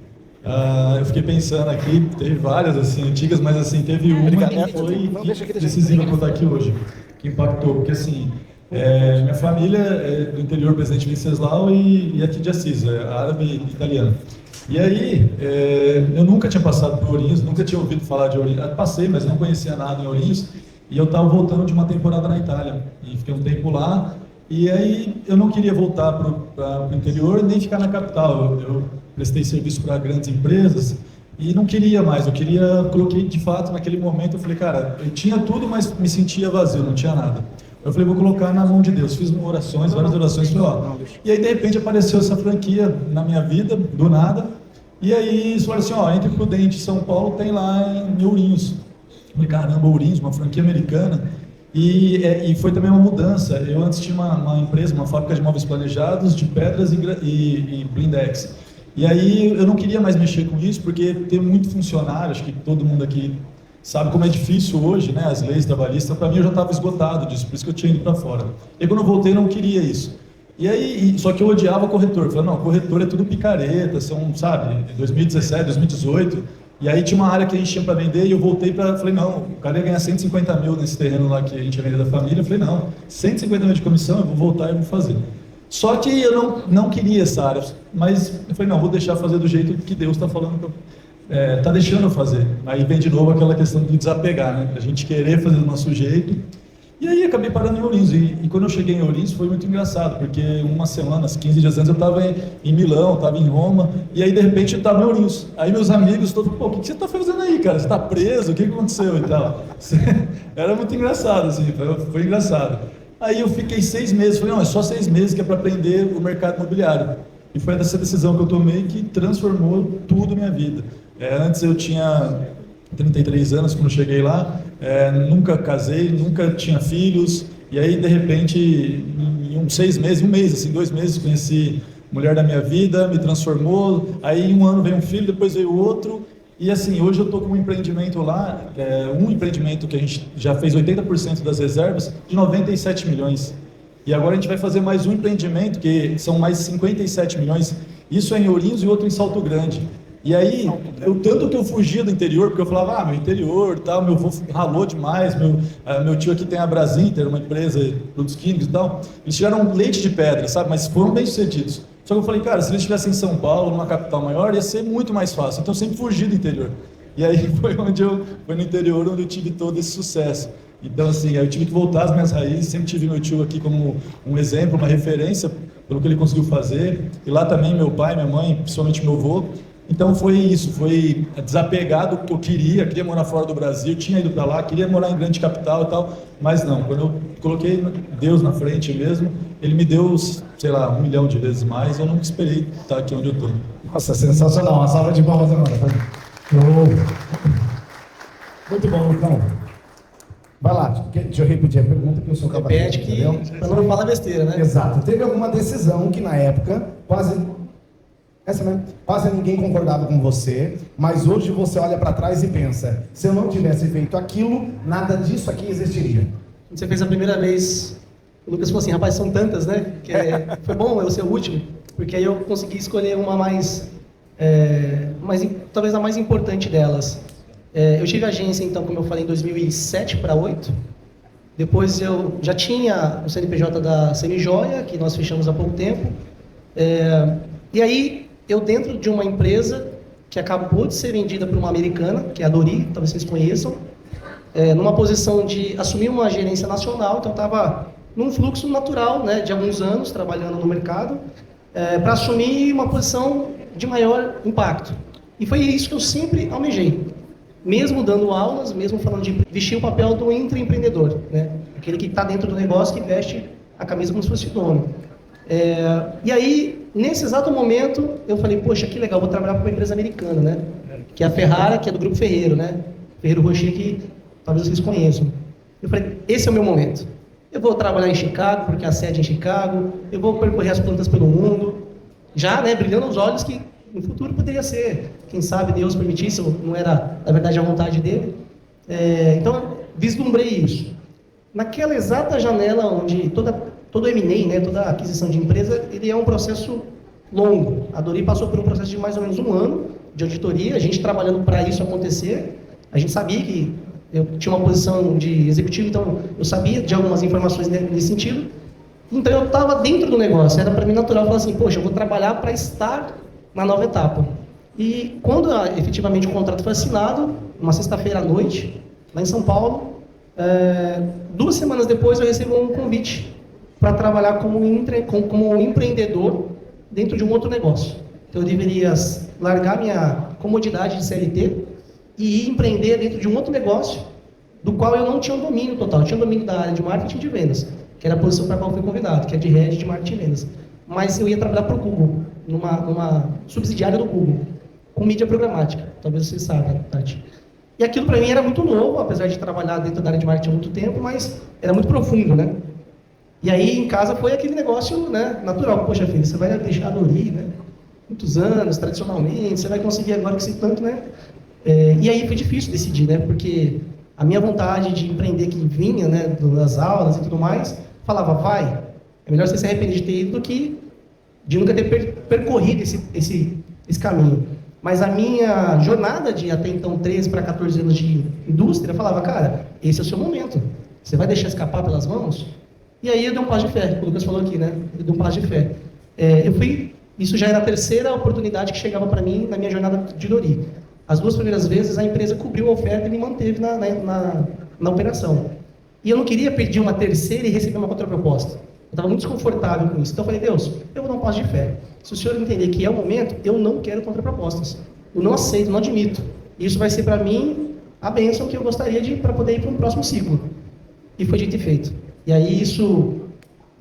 Eu fiquei pensando aqui, teve várias assim, antigas, mas assim, teve uma que foi decisiva para estar aqui hoje, que impactou, porque assim... minha família é do interior, Presidente Venceslau, e aqui de Assis, árabe e italiano. E aí, eu nunca tinha passado por Ourinhos, nunca tinha ouvido falar de Ourinhos. Passei, mas não conhecia nada em Ourinhos. E eu estava voltando de uma temporada na Itália. E fiquei um tempo lá. E aí, eu não queria voltar para o interior nem ficar na capital. Eu prestei serviço para grandes empresas e não queria mais. Coloquei de fato naquele momento. Eu falei, cara, eu tinha tudo, mas me sentia vazio, não tinha nada. Eu falei, vou colocar na mão de Deus. Fiz orações, várias orações. Falei, ó. E aí, de repente, apareceu essa franquia na minha vida, do nada. E aí, eles falaram assim, ó, entre Prudente e São Paulo, tem lá em Ourinhos. Eu falei, caramba, Ourinhos, uma franquia americana. E foi também uma mudança. Eu antes tinha uma empresa, uma fábrica de móveis planejados, de pedras e blindex. E aí, eu não queria mais mexer com isso, porque tem muito funcionário, acho que todo mundo aqui sabe como é difícil hoje, né, as leis trabalhistas. Para mim eu já estava esgotado disso, por isso que eu tinha ido para fora. E quando eu voltei eu não queria isso. E aí, só que eu odiava corretor. Eu falei, não, corretor é tudo picareta, são, sabe, 2017, 2018. E aí tinha uma área que a gente tinha para vender e eu voltei para, falei, não, o cara ia ganhar 150 mil nesse terreno lá que a gente ia vender da família. Eu falei, não, 150 mil de comissão, eu vou voltar e vou fazer. Só que eu não queria essa área, mas eu falei, não, vou deixar fazer do jeito que Deus está falando que eu tá deixando eu fazer. Aí vem de novo aquela questão do desapegar, né? A gente querer fazer do nosso jeito. E aí acabei parando em Ourinhos. E quando eu cheguei em Ourinhos foi muito engraçado, porque umas semanas, 15 dias antes, eu estava em Milão, estava em Roma, e aí de repente eu estava em Ourinhos. Aí meus amigos todos, pô, o que você está fazendo aí, cara? Você está preso? O que aconteceu e tal? Era muito engraçado, assim, foi engraçado. Aí eu fiquei 6 meses, falei, não, é só 6 meses que é para aprender o mercado imobiliário. E foi essa decisão que eu tomei que transformou tudo a minha vida. Antes eu tinha 33 anos quando cheguei lá, nunca casei, nunca tinha filhos, e aí de repente, em 6 meses, 1 mês, assim, 2 meses, conheci a mulher da minha vida, me transformou, aí em 1 ano veio um filho, depois veio outro, e assim, hoje eu estou com um empreendimento lá, um empreendimento que a gente já fez 80% das reservas, de 97 milhões. E agora a gente vai fazer mais um empreendimento, que são mais 57 milhões, isso é em Ourinhos e outro em Salto Grande. E aí, tanto que eu fugia do interior, porque eu falava, meu interior, tal, meu avô ralou demais, meu tio aqui tem a Brasinter, uma empresa de produtos químicos e tal, eles tiraram leite de pedra, sabe, mas foram bem sucedidos. Só que eu falei, cara, se eles estivessem em São Paulo, numa capital maior, ia ser muito mais fácil, então eu sempre fugi do interior. E aí foi no interior onde eu tive todo esse sucesso. Então assim, eu tive que voltar às minhas raízes, sempre tive meu tio aqui como um exemplo, uma referência, pelo que ele conseguiu fazer, e lá também meu pai, minha mãe, principalmente meu avô. Então foi isso, foi desapegar do que eu queria morar fora do Brasil, tinha ido para lá, queria morar em grande capital e tal, mas não, quando eu coloquei Deus na frente mesmo, Ele me deu, sei lá, 1 milhão de vezes mais, eu nunca esperei estar aqui onde eu estou. Nossa, sensacional, uma salva de palmas agora. Muito bom, Lucão. Vai lá, deixa eu repetir a pergunta que eu sou capaz de repete que para não falar besteira, né? Exato. Teve alguma decisão que na época quase ninguém concordava com você, mas hoje você olha para trás e pensa, se eu não tivesse feito aquilo, nada disso aqui existiria. Quando você fez a primeira vez, o Lucas falou assim, rapaz, são tantas, né? Que foi bom eu ser o último, porque aí eu consegui escolher uma talvez a mais importante delas. Eu tive agência, então, como eu falei, em 2007 para 2008. Depois eu já tinha o CNPJ da Semijoia, que nós fechamos há pouco tempo. E aí, eu dentro de uma empresa que acabou de ser vendida para uma americana, que é a Dori, talvez vocês conheçam, numa posição de assumir uma gerência nacional, então estava num fluxo natural, né, de alguns anos trabalhando no mercado, para assumir uma posição de maior impacto. E foi isso que eu sempre almejei. Mesmo dando aulas, mesmo falando de vestir o papel do intraempreendedor, né? Aquele que está dentro do negócio, que veste a camisa como se fosse dono. E aí, nesse exato momento, eu falei, poxa, que legal, vou trabalhar para uma empresa americana, né? Que é a Ferrara, que é do Grupo Ferreiro, né? Ferreiro Rocher, que talvez vocês conheçam. Eu falei, esse é o meu momento. Eu vou trabalhar em Chicago, porque a sede é em Chicago, eu vou percorrer as plantas pelo mundo, já, né, brilhando os olhos que no futuro poderia ser, quem sabe Deus permitisse, não era, na verdade, a vontade dele. Então, vislumbrei isso. Naquela exata janela onde todo M&A, né, toda aquisição de empresa, ele é um processo longo. A Dori passou por um processo de mais ou menos 1 ano de auditoria, a gente trabalhando para isso acontecer. A gente sabia que eu tinha uma posição de executivo, então eu sabia de algumas informações nesse sentido. Então eu estava dentro do negócio, era para mim natural falar assim, poxa, eu vou trabalhar para estar na nova etapa. E quando efetivamente o contrato foi assinado, uma sexta-feira à noite, lá em São Paulo, 2 semanas depois eu recebi um convite para trabalhar como empreendedor dentro de um outro negócio. Então eu deveria largar minha comodidade de CLT e ir empreender dentro de um outro negócio, do qual eu não tinha um domínio total. Eu tinha um domínio da área de marketing e de vendas, que era a posição para a qual fui convidado, que é de head de marketing e vendas. Mas eu ia trabalhar para o Google, numa subsidiária do Google, com mídia programática. Talvez vocês saibam, Tati. E aquilo para mim era muito novo, apesar de trabalhar dentro da área de marketing há muito tempo, mas era muito profundo, né? E aí em casa foi aquele negócio, né, natural. Poxa, filho, você vai deixar a Dori, né? Muitos anos, tradicionalmente, você vai conseguir agora que você tanto, né? E aí foi difícil decidir, né? Porque a minha vontade de empreender que vinha, né, das aulas e tudo mais, falava, vai, é melhor você se arrepender de ter ido do que de nunca ter percorrido esse caminho. Mas a minha jornada de até então 13 para 14 anos de indústria, falava, cara, esse é o seu momento. Você vai deixar escapar pelas mãos? E aí eu dei um passo de fé, o Lucas falou aqui, né? Eu dei um passo de fé. Isso já era a terceira oportunidade que chegava para mim na minha jornada de Dori. As 2 primeiras vezes a empresa cobriu a oferta e me manteve na operação. E eu não queria pedir uma terceira e receber uma contraproposta. Eu estava muito desconfortável com isso. Então eu falei, Deus, eu vou dar um passo de fé. Se o Senhor entender que é o momento, eu não quero contrapropostas. Eu não aceito, não admito. Isso vai ser para mim a bênção que eu gostaria para poder ir para um próximo ciclo. E foi dito e feito. E aí isso,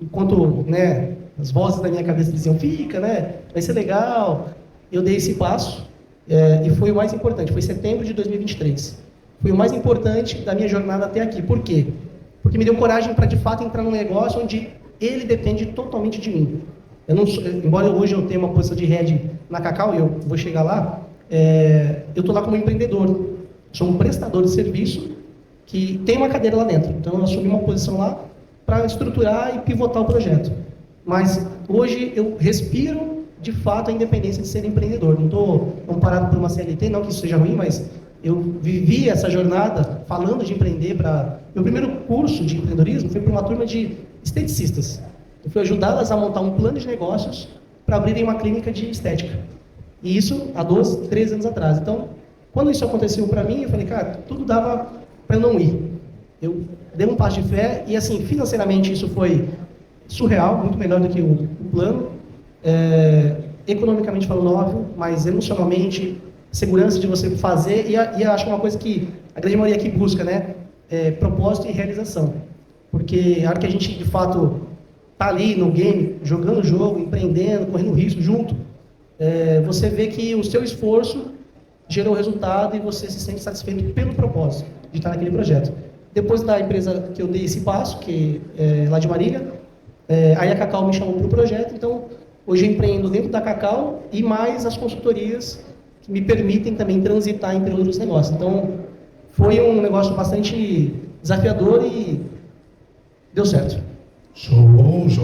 enquanto, né, as vozes da minha cabeça diziam, fica, né, vai ser legal, eu dei esse passo. E foi o mais importante, foi setembro de 2023. Foi o mais importante da minha jornada até aqui. Por quê? Porque me deu coragem para, de fato, entrar num negócio onde ele depende totalmente de mim. Embora hoje eu tenha uma posição de head na Cacau, e eu vou chegar lá, eu estou lá como empreendedor. Sou um prestador de serviço que tem uma cadeira lá dentro. Então, eu assumi uma posição lá para estruturar e pivotar o projeto. Mas hoje eu respiro de fato a independência de ser empreendedor. Não estou parado por uma CLT, não que isso seja ruim, mas eu vivi essa jornada falando de empreender. Meu primeiro curso de empreendedorismo foi para uma turma de esteticistas. Eu fui ajudá-las a montar um plano de negócios para abrirem uma clínica de estética. E isso há 12, 13 anos atrás. Então, quando isso aconteceu para mim, eu falei, cara, tudo dava para eu não ir. Eu dei um passo de fé e, assim, financeiramente isso foi surreal, muito melhor do que o plano. Economicamente falando, óbvio, mas emocionalmente, segurança de você fazer, e acho que é uma coisa que a grande maioria aqui busca, né? Propósito e realização. Porque a hora que a gente, de fato, tá ali no game, jogando o jogo, empreendendo, correndo risco junto, você vê que o seu esforço gerou resultado e você se sente satisfeito pelo propósito de estar naquele projeto. Depois da empresa que eu dei esse passo, que é lá de Marília, aí a Cacau me chamou para o projeto, então hoje eu empreendo dentro da Cacau e mais as consultorias que me permitem também transitar entre outros negócios. Então, foi um negócio bastante desafiador e deu certo. Show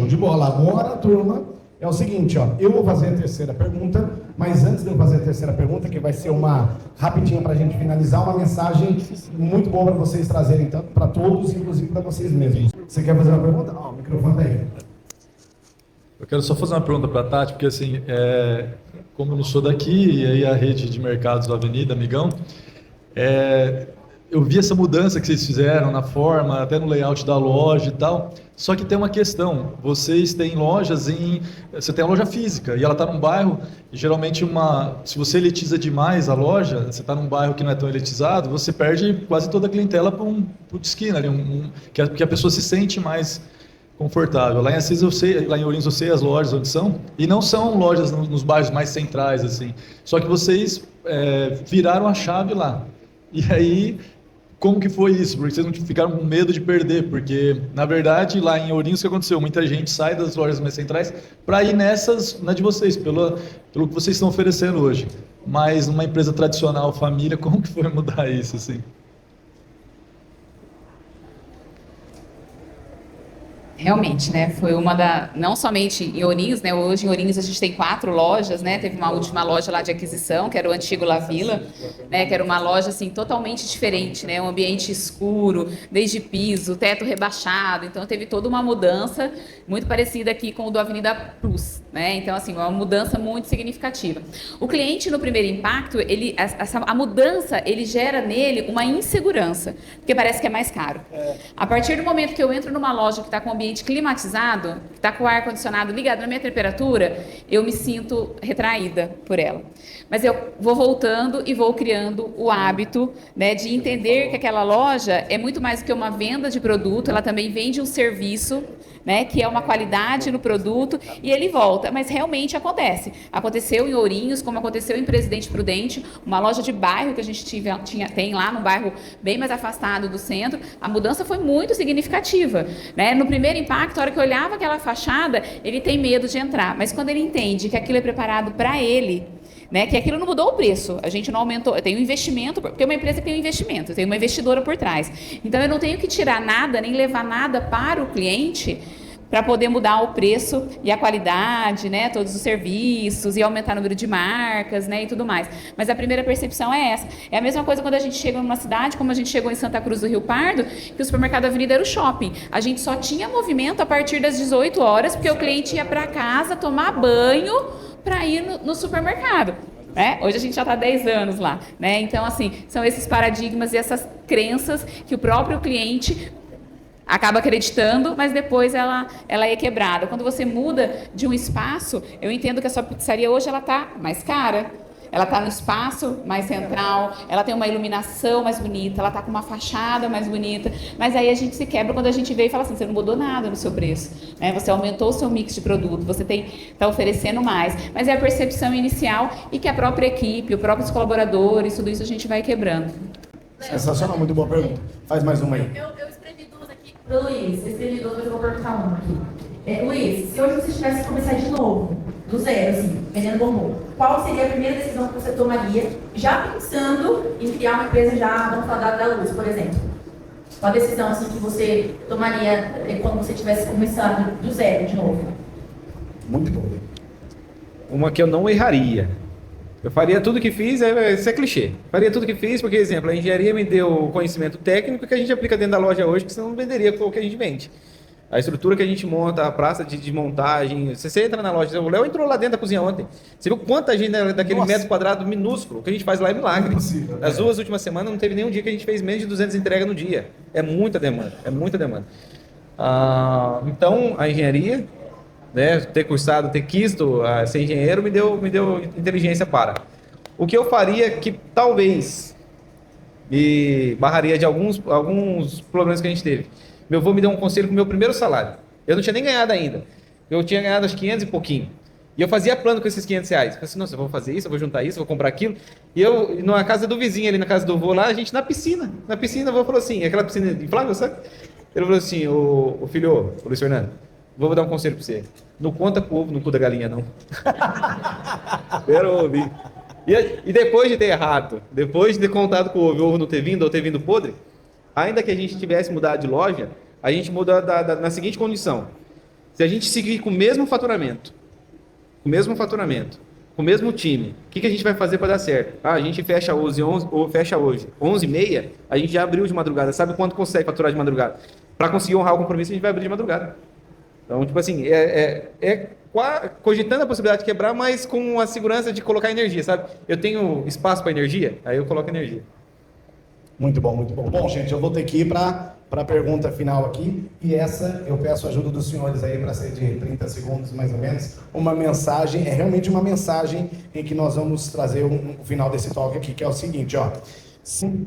de bola. Agora, turma, é o seguinte, ó, eu vou fazer a terceira pergunta, mas antes de eu fazer a terceira pergunta, que vai ser uma rapidinha para a gente finalizar, uma mensagem muito boa para vocês trazerem, tanto para todos, inclusive para vocês mesmos. Você quer fazer uma pergunta? O microfone tá aí. Eu quero só fazer uma pergunta para a Tati, porque assim, como eu não sou daqui, e aí a rede de mercados da Avenida, amigão, eu vi essa mudança que vocês fizeram na forma, até no layout da loja e tal, só que tem uma questão, vocês têm lojas você tem a loja física, e ela está num bairro, e geralmente se você elitiza demais a loja, você está num bairro que não é tão elitizado, você perde quase toda a clientela para um de esquina, que a pessoa se sente mais confortável. Lá em Assis lá em Ourinhos eu sei as lojas onde são, e não são lojas nos bairros mais centrais, assim. Só que vocês viraram a chave lá. E aí, como que foi isso? Porque vocês não ficaram com medo de perder? Porque, na verdade, lá em Ourinhos o que aconteceu? Muita gente sai das lojas mais centrais para ir na de vocês, pelo que vocês estão oferecendo hoje. Mas numa empresa tradicional, família, como que foi mudar isso, assim? Realmente, né? Foi não somente em Ourinhos, né? Hoje em Ourinhos a gente tem 4 lojas, né? Teve uma última loja lá de aquisição, que era o antigo La Vila, né? Que era uma loja assim totalmente diferente, né? Um ambiente escuro, desde piso, teto rebaixado. Então teve toda uma mudança muito parecida aqui com o do Avenida Plus, né? Então assim, uma mudança muito significativa. O cliente no primeiro impacto, a mudança, ele gera nele uma insegurança, porque parece que é mais caro. A partir do momento que eu entro numa loja que está com ambiente climatizado, que está com o ar-condicionado ligado na minha temperatura, eu me sinto retraída por ela. Mas eu vou voltando e vou criando o hábito, né, de entender que aquela loja é muito mais do que uma venda de produto, ela também vende um serviço, né, que é uma qualidade no produto, e ele volta. Mas realmente acontece. Aconteceu em Ourinhos, como aconteceu em Presidente Prudente, uma loja de bairro que a gente tem lá, num bairro bem mais afastado do centro. A mudança foi muito significativa, né? No primeiro impacto, a hora que eu olhava aquela fachada, ele tem medo de entrar. Mas quando ele entende que aquilo é preparado para ele, né, que aquilo não mudou o preço, a gente não aumentou, eu tenho um investimento, porque é uma empresa que tem um investimento, eu tenho uma investidora por trás. Então eu não tenho que tirar nada, nem levar nada para o cliente para poder mudar o preço e a qualidade, né, todos os serviços e aumentar o número de marcas, né, e tudo mais. Mas a primeira percepção é essa. É a mesma coisa quando a gente chega numa cidade, como a gente chegou em Santa Cruz do Rio Pardo, que o supermercado da Avenida era o shopping. A gente só tinha movimento a partir das 18 horas, porque o cliente ia para casa tomar banho para ir no supermercado. Né? Hoje a gente já está há 10 anos lá. Né? Então, assim, são esses paradigmas e essas crenças que o próprio cliente acaba acreditando, mas depois ela é quebrada. Quando você muda de um espaço, eu entendo que a sua pizzaria hoje ela está mais cara. Ela está no espaço mais central, ela tem uma iluminação mais bonita, ela está com uma fachada mais bonita, mas aí a gente se quebra quando a gente vê e fala assim, você não mudou nada no seu preço, né? Você aumentou o seu mix de produto, você está oferecendo mais, mas é a percepção inicial e que a própria equipe, os próprios colaboradores, tudo isso a gente vai quebrando. Sensacional, muito boa pergunta. Faz mais uma aí. Eu escrevi 2 aqui para o Luiz, eu escrevi 2, mas eu vou perguntar uma aqui. Luiz, se hoje você tivesse que começar de novo, do zero, assim, vendendo bombom, qual seria a primeira decisão que você tomaria, já pensando em criar uma empresa já, vamos falar da Luz, por exemplo? Qual a decisão assim, que você tomaria quando você tivesse começado do zero de novo? Muito bom. Uma que eu não erraria. Eu faria tudo que fiz, isso é clichê. Faria tudo que fiz, porque, exemplo, a engenharia me deu conhecimento técnico que a gente aplica dentro da loja hoje, que senão não venderia o que a gente vende. A estrutura que a gente monta, a praça de montagem. Você entra na loja, o Léo entrou lá dentro da cozinha ontem. Você viu quanta gente daquele metro quadrado minúsculo? O que a gente faz lá é milagre. Nas 2 últimas semanas não teve nenhum dia que a gente fez menos de 200 entregas no dia. É muita demanda, é muita demanda. Então, a engenharia, né, ter cursado, ter quisto ser engenheiro me deu inteligência para. O que eu faria que talvez me barraria de alguns problemas que a gente teve. Meu avô me deu um conselho com o meu primeiro salário. Eu não tinha nem ganhado ainda. Eu tinha ganhado aos 500 e pouquinho. E eu fazia plano com esses 500 reais. Eu falei assim, nossa, eu vou fazer isso, eu vou juntar isso, eu vou comprar aquilo. E eu, na casa do vizinho ali, na casa do avô lá, a gente na piscina. Na piscina, o avô falou assim, aquela piscina inflável, sabe? Ele falou assim, o filho, o Luiz Fernando, vou dar um conselho pra você. Não conta com o ovo no cu da galinha, não. Quero ouvir. E depois de ter errado, depois de ter contado com o ovo não ter vindo, ou ter vindo podre, ainda que a gente tivesse mudado de loja, a gente muda na seguinte condição. Se a gente seguir com o mesmo faturamento, com o mesmo time, o que a gente vai fazer para dar certo? A gente fecha hoje, ou fecha hoje, 11h30, a gente já abriu de madrugada. Sabe quanto consegue faturar de madrugada? Para conseguir honrar o compromisso, a gente vai abrir de madrugada. Então, tipo assim, cogitando a possibilidade de quebrar, mas com a segurança de colocar energia, sabe? Eu tenho espaço para energia, aí eu coloco energia. Muito bom, muito bom. Bom, gente, eu vou ter que ir para a pergunta final aqui, e essa eu peço a ajuda dos senhores aí para ser de 30 segundos mais ou menos, uma mensagem, é realmente uma mensagem em que nós vamos trazer o final desse talk aqui, que é o seguinte, ó. Sim.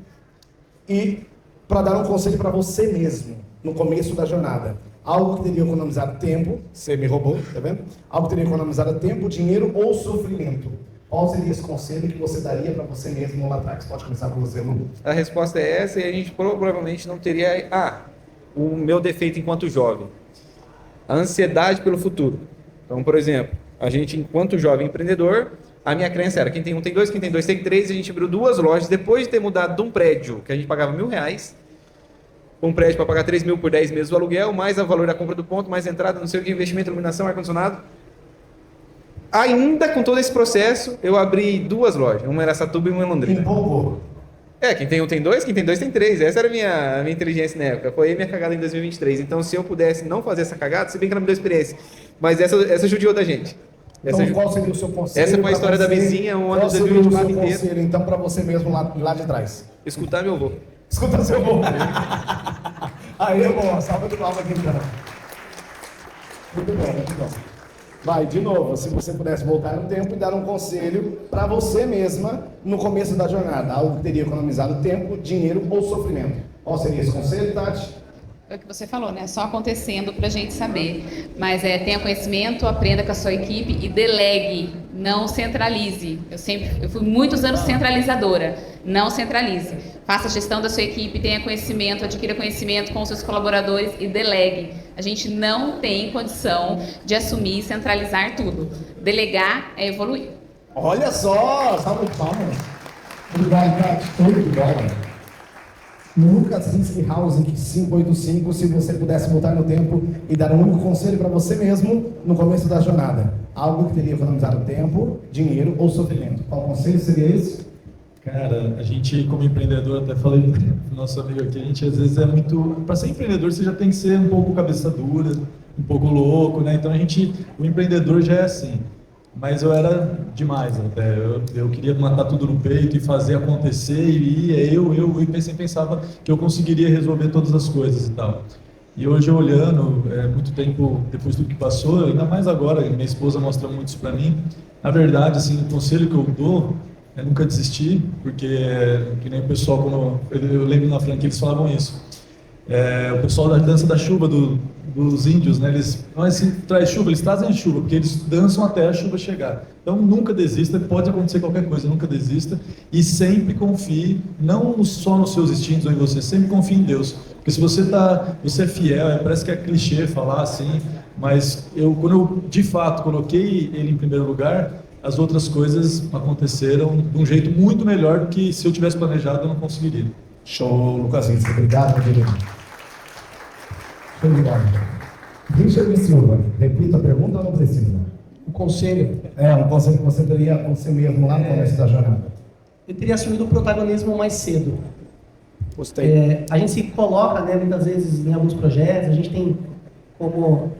E para dar um conselho para você mesmo, no começo da jornada, algo que teria economizado tempo, você me roubou, tá vendo? Algo que teria economizado tempo, dinheiro ou sofrimento. Qual seria esse conselho que você daria para você mesmo lá atrás? Pode começar com você, Lu. A resposta é essa, e a gente provavelmente não teria... o meu defeito enquanto jovem. A ansiedade pelo futuro. Então, por exemplo, a gente, enquanto jovem empreendedor, a minha crença era, quem tem um tem dois, quem tem dois tem três, a gente abriu 2 lojas, depois de ter mudado de um prédio, que a gente pagava R$1.000, um prédio para pagar 3 mil por 10 meses o aluguel, mais o valor da compra do ponto, mais entrada, não sei o que, investimento, iluminação, ar-condicionado. Ainda com todo esse processo, eu abri 2 lojas. Uma era Satuba e uma em Londrina. Empolgou. Quem tem um tem 2, quem tem 2 tem 3. Essa era a minha inteligência na época. Foi a minha cagada em 2023. Então, se eu pudesse não fazer essa cagada, se bem que ela me deu experiência. Mas essa judiou da gente. Então, qual seria o seu conselho? Essa foi a história da vizinha, um ano de 2024 inteiro. Conselho, então, para você mesmo lá de trás? Escutar meu avô. Escuta seu avô. Aí, bom, salva de palmas aqui, cara. Muito bom, muito bom. Vai, de novo, se você pudesse voltar no tempo e dar um conselho para você mesma no começo da jornada, algo que teria economizado tempo, dinheiro ou sofrimento. Qual seria esse conselho, Tati? É o que você falou, né? Só acontecendo para a gente saber. Mas tenha conhecimento, aprenda com a sua equipe e delegue, não centralize. Eu fui muitos anos centralizadora, não centralize. Faça a gestão da sua equipe, tenha conhecimento, adquira conhecimento com os seus colaboradores e delegue. A gente não tem condição de assumir e centralizar tudo. Delegar é evoluir. Olha só, salve de palmas. Obrigado, Tati. Muito bom. Lucas Riskhausen 585, se você pudesse voltar no tempo e dar um único conselho para você mesmo no começo da jornada, algo que teria economizado tempo, dinheiro ou sofrimento. Qual conselho seria esse? Cara, a gente como empreendedor, até falei pro nosso amigo aqui, a gente às vezes é muito... Para ser empreendedor você já tem que ser um pouco cabeça dura, um pouco louco, né? Então o empreendedor já é assim. Mas eu era demais até, eu queria matar tudo no peito e fazer acontecer e eu pensava que eu conseguiria resolver todas as coisas e tal. E hoje olhando, muito tempo depois do que passou, ainda mais agora, minha esposa mostra muito isso para mim, na verdade, assim, o conselho que eu dou é nunca desistir, porque que nem o pessoal, quando eu lembro na franquia, eles falavam isso. O pessoal da dança da chuva dos índios, né? Eles não é assim, traz chuva, eles trazem a chuva, porque eles dançam até a chuva chegar. Então nunca desista, pode acontecer qualquer coisa, nunca desista e sempre confie, não só nos seus instintos ou em você, sempre confie em Deus. Porque se você é fiel, parece que é clichê falar assim, mas quando eu de fato coloquei ele em primeiro lugar, as outras coisas aconteceram de um jeito muito melhor do que se eu tivesse planejado eu não conseguiria. Show, Lucas, obrigado, meu querido. Obrigado. Richard Silva, repita a pergunta ou não precisa? O conselho? Um conselho que você teria com você mesmo lá no começo da jornada. Eu teria assumido o protagonismo mais cedo. Gostei. A gente se coloca, né, muitas vezes em alguns projetos, a gente tem, como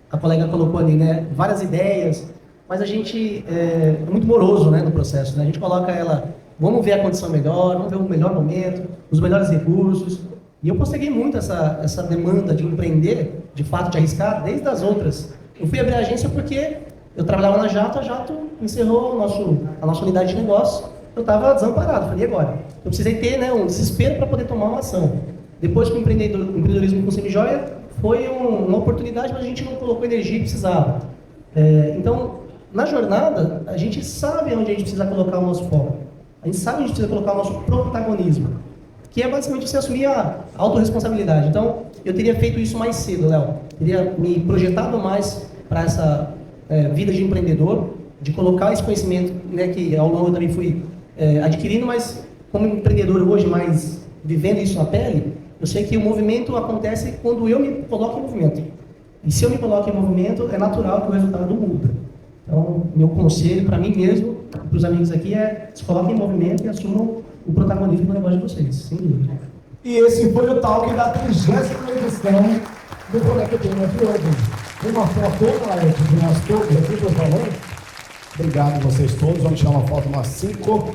a colega colocou ali, né, várias ideias, mas a gente é muito moroso, né, no processo. Né? A gente coloca ela, vamos ver a condição melhor, vamos ver o melhor momento, os melhores recursos. E eu posterguei muito essa demanda de empreender, de fato, de arriscar, desde as outras. Eu fui abrir a agência porque eu trabalhava na Jato, a Jato encerrou a nossa unidade de negócio. Eu estava desamparado, falei, e agora? Eu precisei ter, né, um desespero para poder tomar uma ação. Depois que o empreendedorismo com semijoia foi uma oportunidade, mas a gente não colocou a energia que precisava. Então, na jornada, a gente sabe onde a gente precisa colocar o nosso foco. A gente sabe onde a gente precisa colocar o nosso protagonismo, que é basicamente você assumir a autorresponsabilidade. Então, eu teria feito isso mais cedo, Léo. Teria me projetado mais para essa vida de empreendedor, de colocar esse conhecimento, né, que ao longo eu também fui adquirindo, mas como empreendedor hoje, mais vivendo isso na pele, eu sei que o movimento acontece quando eu me coloco em movimento. E se eu me coloco em movimento, é natural que o resultado muda. Então, meu conselho para mim mesmo, para os amigos aqui, é se coloquem em movimento e assumam o protagonismo do negócio de vocês, sem dúvida. E esse foi o talk da 30ª edição do Conectando de hoje. Uma foto de nós todos aqui, por favor. Obrigado a vocês todos. Vamos tirar uma foto umas 5.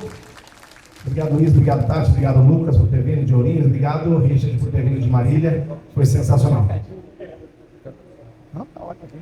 Obrigado, Luiz. Obrigado, Tati. Obrigado, Lucas, por ter vindo de Ourinhos. Obrigado, Richard, por ter vindo de Marília. Foi sensacional. Não, tá ótimo aqui.